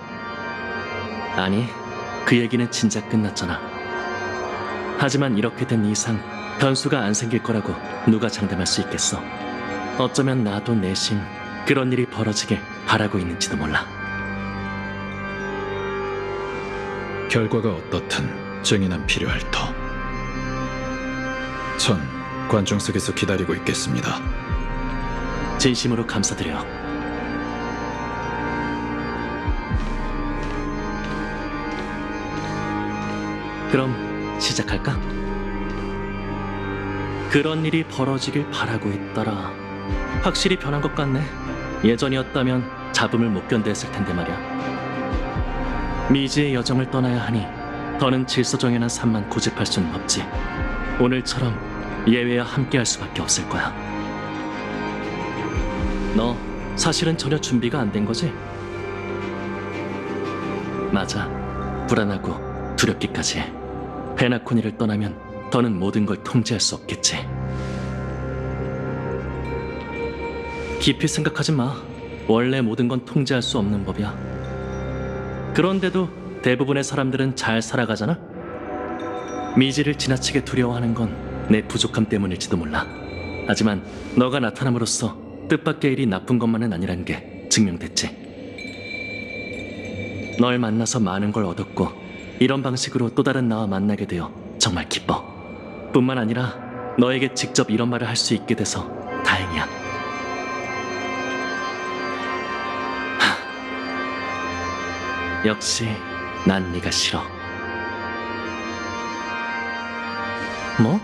아니, 그 얘기는 진짜 끝났잖아. 하지만 이렇게 된 이상 변수가 안 생길 거라고 누가 장담할 수 있겠어. 어쩌면 나도 내심 그런 일이 벌어지길 바라고 있는지도 몰라. 결과가 어떻든 증인은 필요할 터. 전 관중석에서 기다리고 있겠습니다. 진심으로 감사드려요. 그럼 시작할까? 그런 일이 벌어지길 바라고 있더라. 확실히 변한 것 같네. 예전이었다면 잡음을 못 견뎌했을 텐데 말이야. 미지의 여정을 떠나야 하니 더는 질서정연한 삶만 고집할 수는 없지. 오늘처럼 예외와 함께할 수밖에 없을 거야. 너 사실은 전혀 준비가 안 된 거지? 맞아. 불안하고 두렵기까지 해. 베나코니를 떠나면 더는 모든 걸 통제할 수 없겠지. 깊이 생각하지 마. 원래 모든 건 통제할 수 없는 법이야. 그런데도 대부분의 사람들은 잘 살아가잖아? 미지를 지나치게 두려워하는 건 내 부족함 때문일지도 몰라. 하지만 너가 나타남으로써 뜻밖의 일이 나쁜 것만은 아니라는 게 증명됐지. 널 만나서 많은 걸 얻었고 이런 방식으로 또 다른 나와 만나게 되어 정말 기뻐. 뿐만 아니라 너에게 직접 이런 말을 할 수 있게 돼서 다행이야. 역시 난 네가 싫어. 뭐?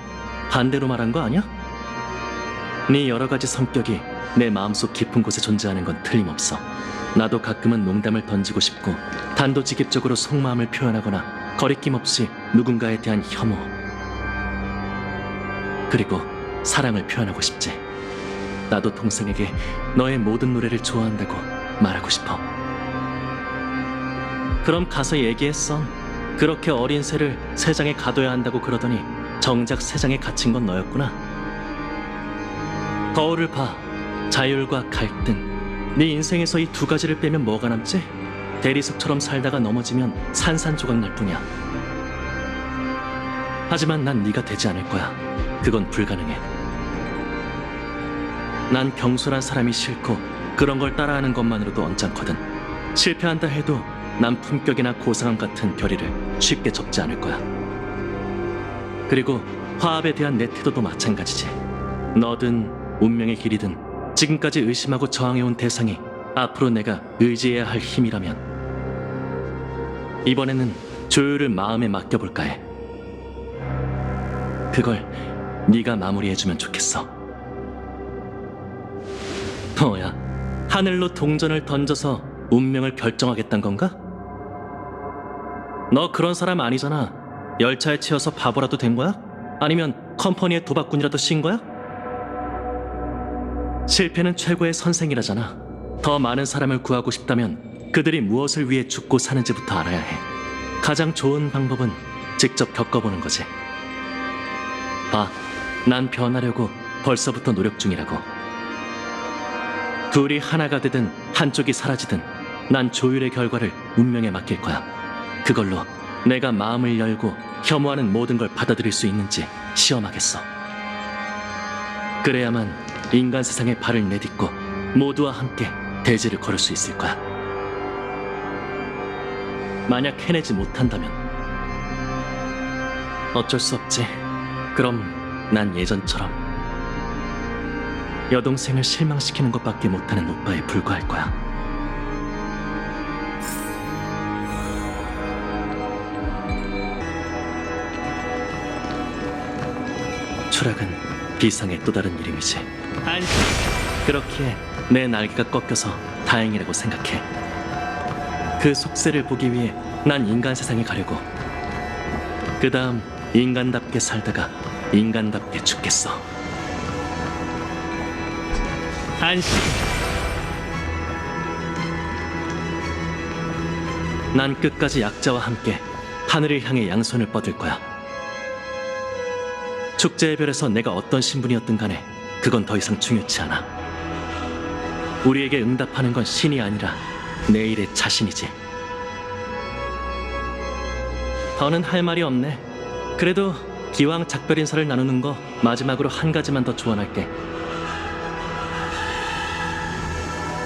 반대로 말한 거 아니야? 네 여러 가지 성격이 내 마음속 깊은 곳에 존재하는 건 틀림없어. 나도 가끔은 농담을 던지고 싶고 단도직입적으로 속마음을 표현하거나 거리낌 없이 누군가에 대한 혐오 그리고 사랑을 표현하고 싶지. 나도 동생에게 너의 모든 노래를 좋아한다고 말하고 싶어. 그럼 가서 얘기했어. 그렇게 어린 새를 새장에 가둬야 한다고 그러더니 정작 새장에 갇힌 건 너였구나. 거울을 봐. 자율과 갈등. 네 인생에서 이 두 가지를 빼면 뭐가 남지? 대리석처럼 살다가 넘어지면 산산조각 날 뿐이야. 하지만 난 네가 되지 않을 거야. 그건 불가능해. 난 경솔한 사람이 싫고 그런 걸 따라하는 것만으로도 언짢거든. 실패한다 해도 난 품격이나 고상함 같은 결의를 쉽게 접지 않을 거야. 그리고 화합에 대한 내 태도도 마찬가지지. 너든 운명의 길이든 지금까지 의심하고 저항해온 대상이 앞으로 내가 의지해야 할 힘이라면 이번에는 조율을 마음에 맡겨볼까 해. 그걸 네가 마무리해주면 좋겠어. 뭐야, 하늘로 동전을 던져서 운명을 결정하겠단 건가? 너 그런 사람 아니잖아. 열차에 치여서 바보라도 된 거야? 아니면 컴퍼니의 도박꾼이라도 씌인 거야? 실패는 최고의 선생이라잖아. 더 많은 사람을 구하고 싶다면 그들이 무엇을 위해 죽고 사는지부터 알아야 해. 가장 좋은 방법은 직접 겪어보는 거지. 봐, 난 변하려고 벌써부터 노력 중이라고. 둘이 하나가 되든 한쪽이 사라지든 난 조율의 결과를 운명에 맡길 거야. 그걸로 내가 마음을 열고 혐오하는 모든 걸 받아들일 수 있는지 시험하겠어. 그래야만 인간 세상에 발을 내딛고 모두와 함께 대지를 걸을 수 있을 거야. 만약 해내지 못한다면 어쩔 수 없지. 그럼 난 예전처럼 여동생을 실망시키는 것밖에 못하는 오빠에 불과할 거야. 추락은 비상의 또 다른 이름이지. 그렇기에 내 날개가 꺾여서 다행이라고 생각해. 그 속세를 보기 위해 난 인간 세상에 가려고. 그 다음 인간답게 살다가 인간답게 죽겠어. 난 끝까지 약자와 함께 하늘을 향해 양손을 뻗을 거야. 축제의 별에서 내가 어떤 신분이었든 간에 그건 더 이상 중요치 않아. 우리에게 응답하는 건 신이 아니라 내일의 자신이지. 더는 할 말이 없네. 그래도 기왕 작별 인사를 나누는 거 마지막으로 한 가지만 더 조언할게.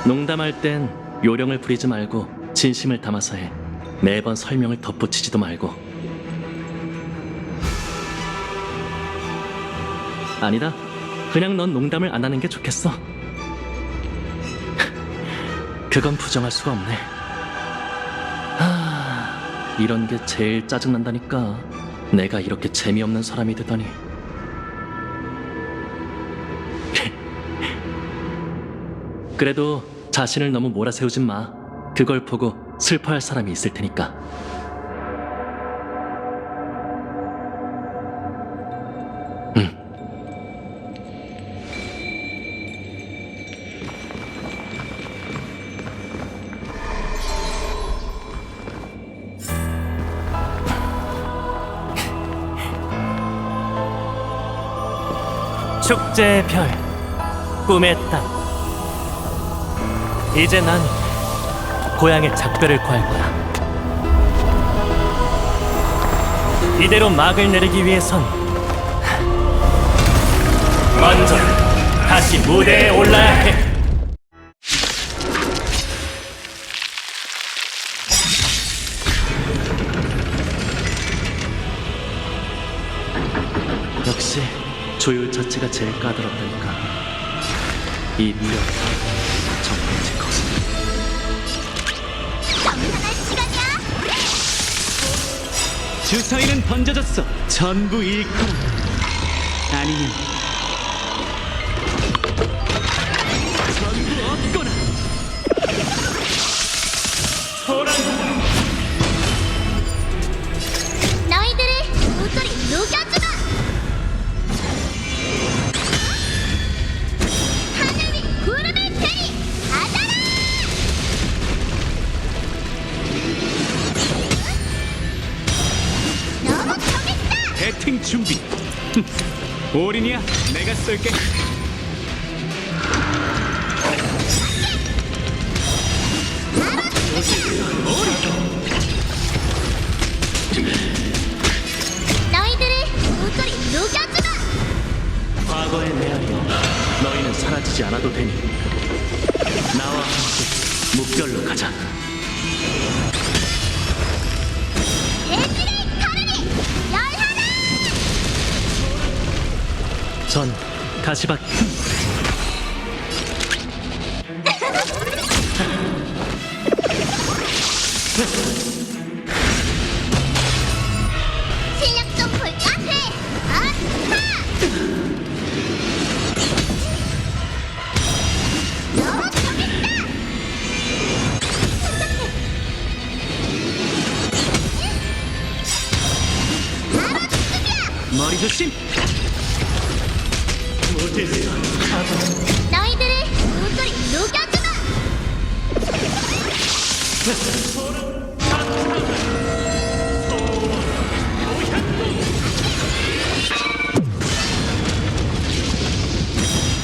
농담할 땐 요령을 부리지 말고 진심을 담아서 해. 매번 설명을 덧붙이지도 말고. 아니다. 그냥 넌 농담을 안 하는 게 좋겠어. 그건 부정할 수가 없네. 이런 게 제일 짜증난다니까. 내가 이렇게 재미없는 사람이 되다니. 그래도 자신을 너무 몰아세우진 마. 그걸 보고 슬퍼할 사람이 있을 테니까. 축제의 별, 꿈의 땅. 이제 난 고향의 작별을 구할 거야. 이대로 막을 내리기 위해선 먼저 다시 무대에 올라야 해. 역시 조율 자체가 제일 까다롭다니까. 이 무력이 정말 제 것은. 정산할 시간이야. 주사위는 던져졌어. 전부 잃거나 아니면 전부 얻거나. 소란 너희들을 모조리 녹여주마. 하늘 위 구름을 대리 받아라. 너무 정했다. 배팅 준비. 올인이야. 내가 쏠게. 너희들을 모조리 녹여주마. 과거의 메아리여, 너희는 사라지지 않아도 되니 나와 함께 묵결로 가자. 대지를 가르니 열하나. 전 가시밭. 실력 좀 볼까 해. 아하. 너무 정했다. 바로 지금이야. 머리 조심. 너희들을 모조리 녹여주마.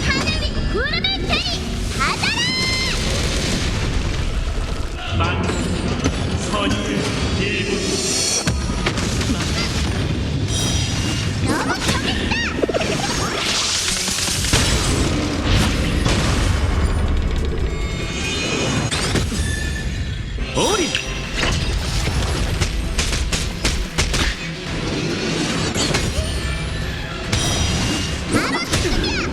하늘 위 구름을 대리 받아라. 너무 정했다. 올인. 바로 지금이야.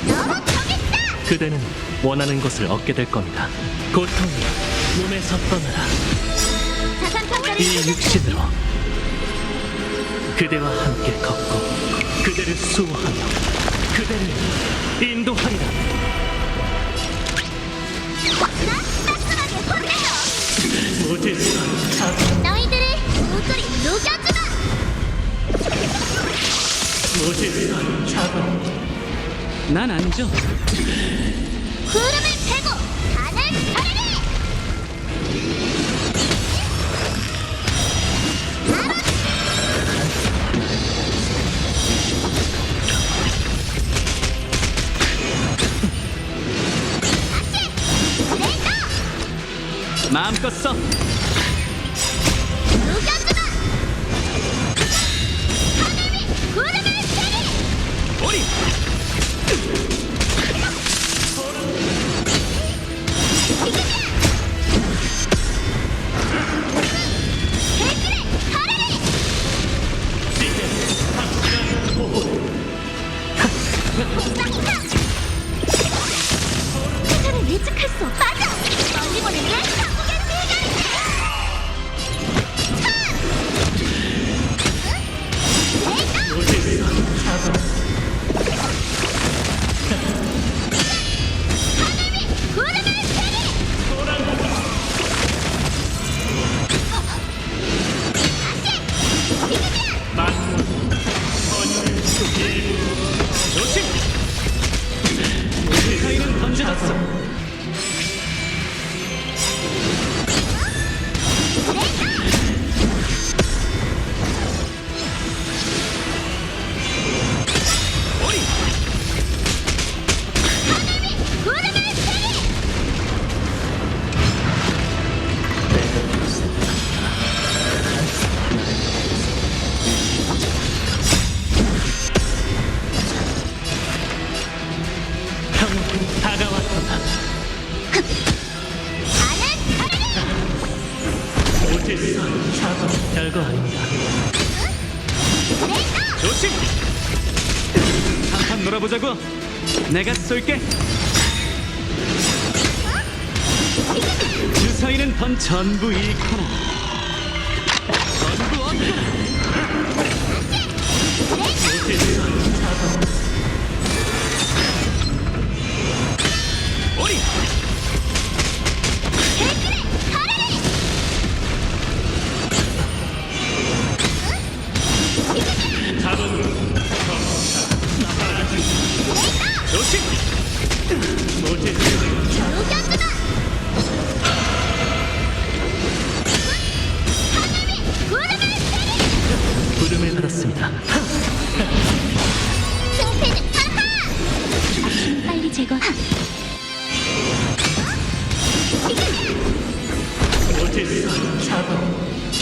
너무 정했다. 그대는 원하는 것을 얻게 될 겁니다. 고통이 몸에서 떠나라. 자산 평가를 이 육신으로 그대와 함께 걷고 그대를 수호하며 그대를 인도하리라. 따끔하게 혼내줘. 너희들을 모조리 녹여주마. 난 안져. 구름을 대고 하늘 가르리. 마음껏 써. 녹여주마. 하늘 위 구름을 대리. 올인. 대지를 가르리. 별거 아닙니다. 조심! 한판 놀아보자고. 내가 쏠게. 주사위는 던 전부 잃거나 전부 얻거나. 오리! 조심! 부름을 받았습니다. 빨리 제거.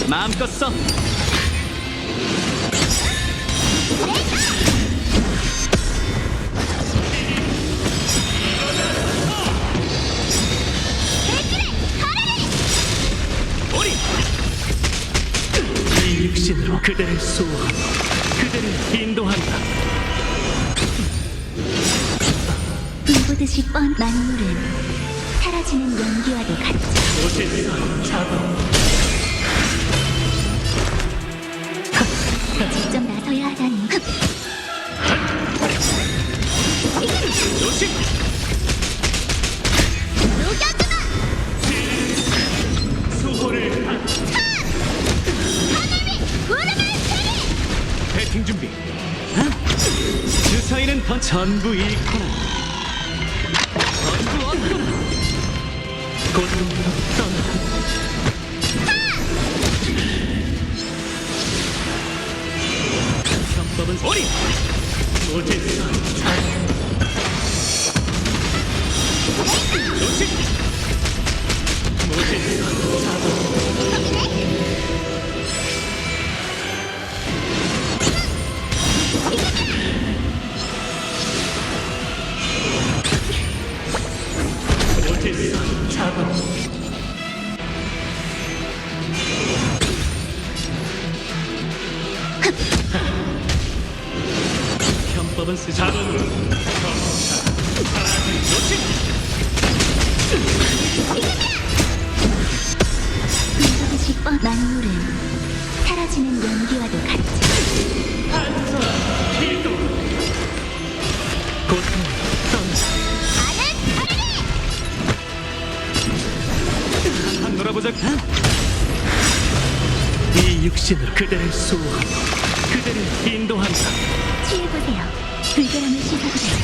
마음껏 써. 오리! 이 육신으로 그대를 수호하고 그대를 인도한다. 불보듯이 뻔 만물은 사라지는 연기와도 같지. 직접 나서야 하다니. 조심! 배팅 준비. 주사위는 던 전부 잃거나 전부 얻거나. 고통으로 떠나. 편법은 오리! 조심! 편법은 쓰지 않아. 조심! 불보듯이 뻔 만물은 사라지는 연기와도 같지. 고통으로 떠나. 한판 놀아보자. 이 육신으로 그대를 수호하고 그대를 인도한다. 취해보세요. 불결함을 씻어보세요.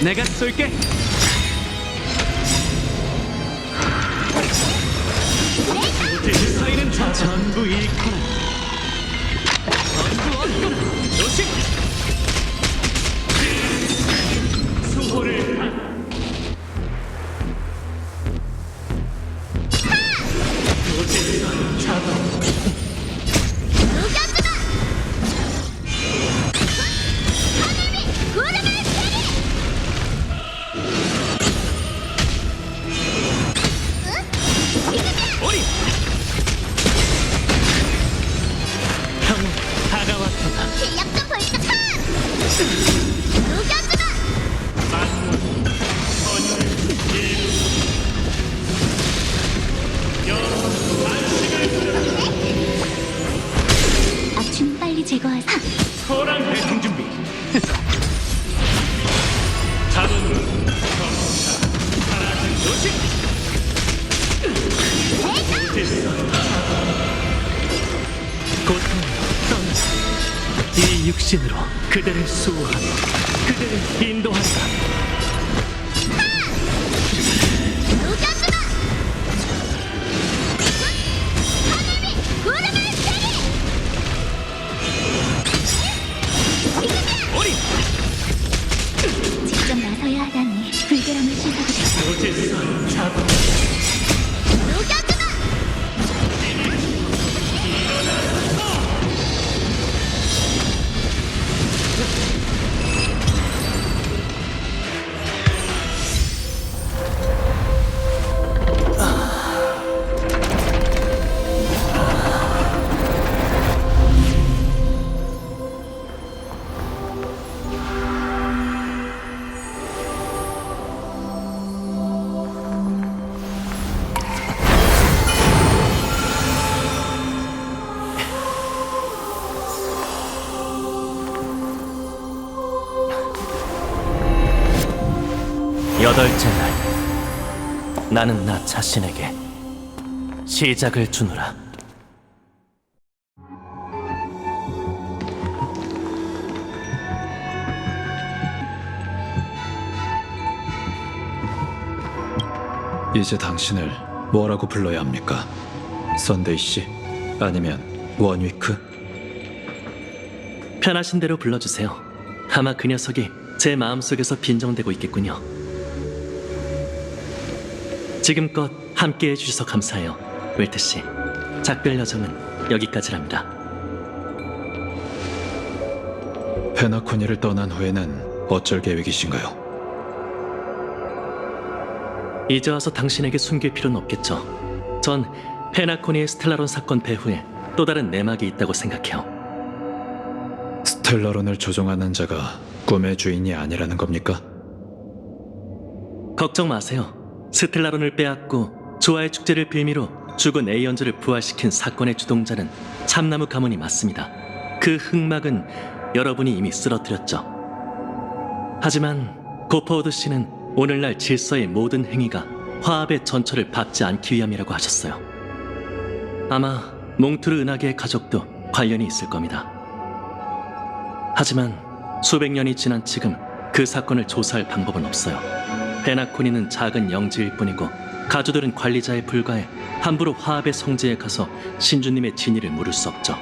내가 쏠게. 주사위는 전부 잃거나 전부 얻거나. 조심! 수호를 오리! 평온 다가왔다. 실력 좀 볼까? 악취는 빨리 제거하세요. 소랑 배팅 준비. 조심! 고통으로 떠나. 이 육신으로 그대를 수호하고 그대를 인도한다. 오리! 직접 나서야 하다니. 불결함을 씻어보세요. 8째 날, 나는 나 자신에게 시작을 주노라. 이제 당신을 뭐라고 불러야 합니까? 선데이 씨? 아니면 원위크? 편하신 대로 불러주세요. 아마 그 녀석이 제 마음속에서 빈정대고 있겠군요. 지금껏 함께 해주셔서 감사해요, 웰트 씨. 작별 여정은 여기까지랍니다. 페나코니를 떠난 후에는 어쩔 계획이신가요? 이제 와서 당신에게 숨길 필요는 없겠죠. 전 페나코니의 스텔라론 사건 배후에 또 다른 내막이 있다고 생각해요. 스텔라론을 조종하는 자가 꿈의 주인이 아니라는 겁니까? 걱정 마세요. 스텔라론을 빼앗고 조화의 축제를 빌미로 죽은 에이언즈를 부활시킨 사건의 주동자는 참나무 가문이 맞습니다. 그 흑막은 여러분이 이미 쓰러뜨렸죠. 하지만 고퍼우드 씨는 오늘날 질서의 모든 행위가 화합의 전철을 밟지 않기 위함이라고 하셨어요. 아마 몽투르 은하계의 가족도 관련이 있을 겁니다. 하지만 수백 년이 지난 지금 그 사건을 조사할 방법은 없어요. 페나코니는 작은 영지일 뿐이고 가주들은 관리자에 불과해 함부로 화합의 성지에 가서 신주님의 진위를 물을 수 없죠.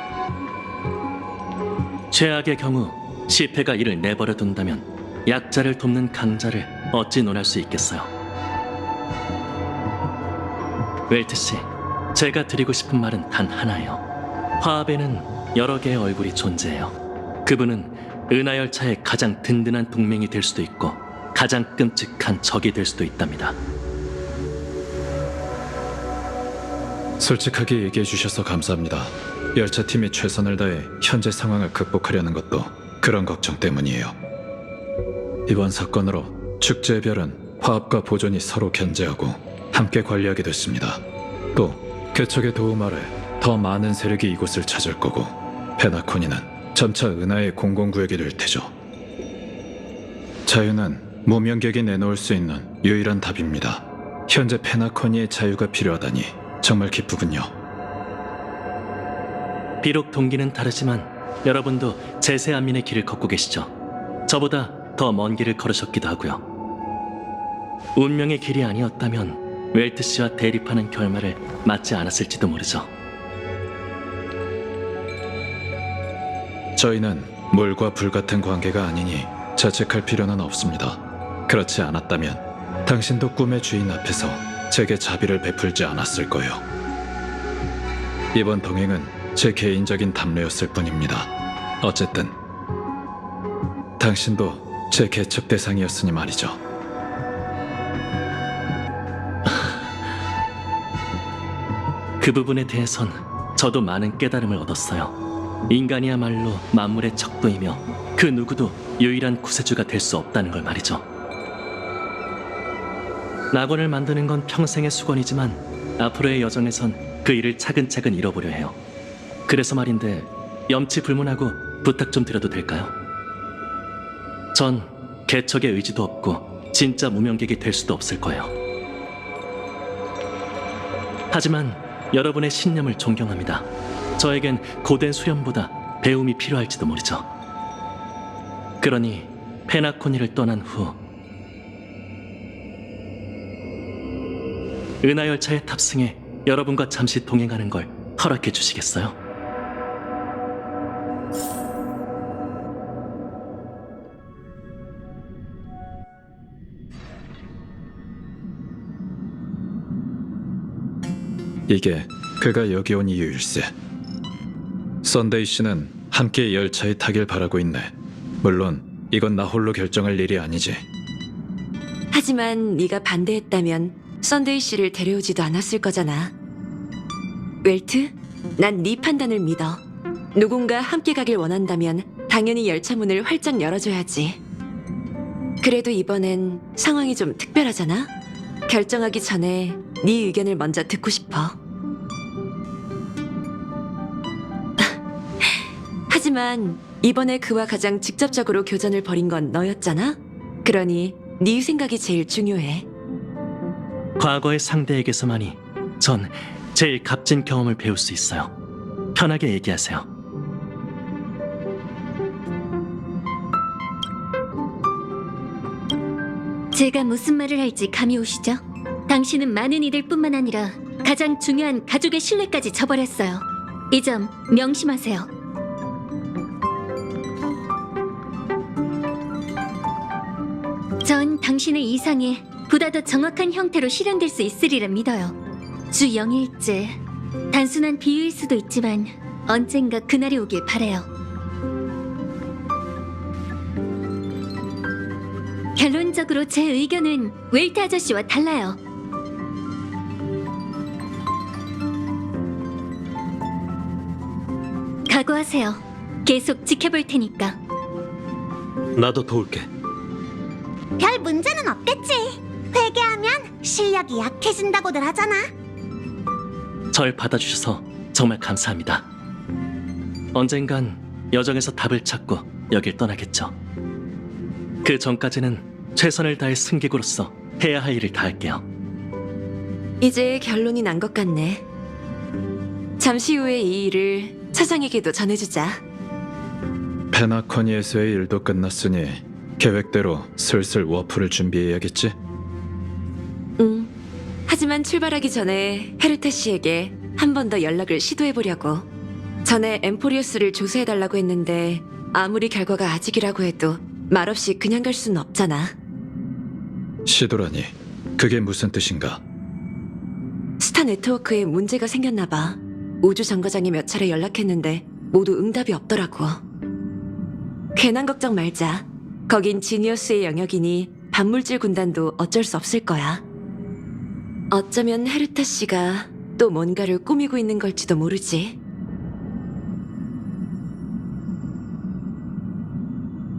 최악의 경우 시패가 이를 내버려 둔다면 약자를 돕는 강자를 어찌 논할 수 있겠어요. 웰트 씨, 제가 드리고 싶은 말은 단 하나예요. 화합에는 여러 개의 얼굴이 존재해요. 그분은 은하열차의 가장 든든한 동맹이 될 수도 있고 가장 끔찍한 적이 될 수도 있답니다. 솔직하게 얘기해 주셔서 감사합니다. 열차팀이 최선을 다해 현재 상황을 극복하려는 것도 그런 걱정 때문이에요. 이번 사건으로 축제의 별은 화합과 보존이 서로 견제하고 함께 관리하게 됐습니다. 또 개척의 도움 아래 더 많은 세력이 이곳을 찾을 거고 페나코니는 점차 은하의 공공구역이 될 테죠. 자유는 무명객이 내놓을 수 있는 유일한 답입니다. 현재 페나코니의 자유가 필요하다니 정말 기쁘군요. 비록 동기는 다르지만 여러분도 제세 안민의 길을 걷고 계시죠. 저보다 더 먼 길을 걸으셨기도 하고요. 운명의 길이 아니었다면 웰트 씨와 대립하는 결말을 맞지 않았을지도 모르죠. 저희는 물과 불 같은 관계가 아니니 자책할 필요는 없습니다. 그렇지 않았다면 당신도 꿈의 주인 앞에서 제게 자비를 베풀지 않았을 거예요. 이번 동행은 제 개인적인 담례였을 뿐입니다. 어쨌든 당신도 제 개척 대상이었으니 말이죠. 그 부분에 대해선 저도 많은 깨달음을 얻었어요. 인간이야말로 만물의 척도이며 그 누구도 유일한 구세주가 될 수 없다는 걸 말이죠. 낙원을 만드는 건 평생의 수건이지만 앞으로의 여정에선 그 일을 차근차근 잃어보려 해요. 그래서 말인데 염치불문하고 부탁 좀 드려도 될까요? 전 개척의 의지도 없고 진짜 무명객이 될 수도 없을 거예요. 하지만 여러분의 신념을 존경합니다. 저에겐 고된 수련보다 배움이 필요할지도 모르죠. 그러니 페나코니를 떠난 후 은하열차에 탑승해 여러분과 잠시 동행하는 걸 허락해 주시겠어요? 이게 그가 여기 온 이유일세. 썬데이 씨는 함께 열차에 타길 바라고 있네. 물론 이건 나 홀로 결정할 일이 아니지. 하지만 네가 반대했다면 썬데이 씨를 데려오지도 않았을 거잖아. 웰트, 난 네 판단을 믿어. 누군가 함께 가길 원한다면 당연히 열차 문을 활짝 열어줘야지. 그래도 이번엔 상황이 좀 특별하잖아? 결정하기 전에 네 의견을 먼저 듣고 싶어. 하지만 이번에 그와 가장 직접적으로 교전을 벌인 건 너였잖아? 그러니 네 생각이 제일 중요해. 과거의 상대에게서만이 전 제일 값진 경험을 배울 수 있어요. 편하게 얘기하세요. 제가 무슨 말을 할지 감이 오시죠? 당신은 많은 이들뿐만 아니라 가장 중요한 가족의 신뢰까지 저버렸어요. 이 점 명심하세요. 전 당신의 이상이 보다 더 정확한 형태로 실현될 수 있으리라 믿어요. 주 0일째, 단순한 비유일 수도 있지만 언젠가 그날이 오길 바라요. 결론적으로 제 의견은 웰트 아저씨와 달라요. 각오하세요. 계속 지켜볼 테니까. 나도 도울게. 별 문제는 없겠지. 회개하면 실력이 약해진다고들 하잖아. 절 받아주셔서 정말 감사합니다. 언젠간 여정에서 답을 찾고 여길 떠나겠죠. 그 전까지는 최선을 다해 승객으로서 해야 할 일을 다할게요. 이제 결론이 난 것 같네. 잠시 후에 이 일을 차장에게도 전해주자. 페나커니에서의 일도 끝났으니 계획대로 슬슬 워프를 준비해야겠지? 하지만 출발하기 전에 헤르테 씨에게 한 번 더 연락을 시도해보려고. 전에 엠포리우스를 조사해달라고 했는데 아무리 결과가 아직이라고 해도 말없이 그냥 갈 수는 없잖아. 시도라니, 그게 무슨 뜻인가? 스타 네트워크에 문제가 생겼나 봐. 우주 정거장에 몇 차례 연락했는데 모두 응답이 없더라고. 괜한 걱정 말자. 거긴 지니어스의 영역이니 반물질 군단도 어쩔 수 없을 거야. 어쩌면 헤르타 씨가 또 뭔가를 꾸미고 있는 걸지도 모르지.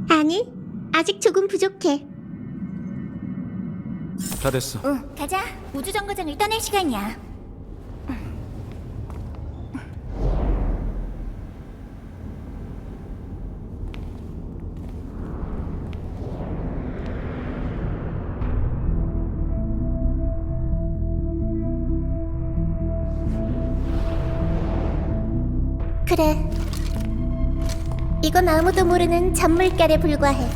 아니, 아직 조금 부족해. 다 됐어. 응, 가자. 우주정거장을 떠날 시간이야. 그래. 이건 아무도 모르는 잔물결에 불과해.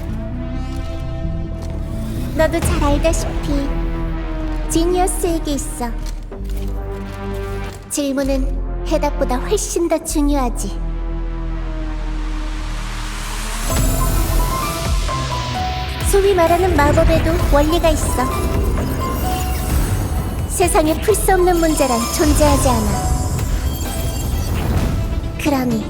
너도 잘 알다시피 지니어스에게 있어. 질문은 해답보다 훨씬 더 중요하지. 소위 말하는 마법에도 원리가 있어. 세상에 풀 수 없는 문제란 존재하지 않아. 그러니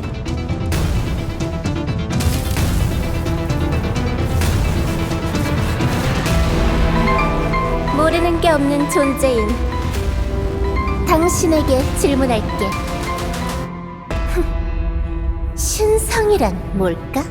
모르는 게 없는 존재인 당신에게 질문할게. 신성이란 뭘까?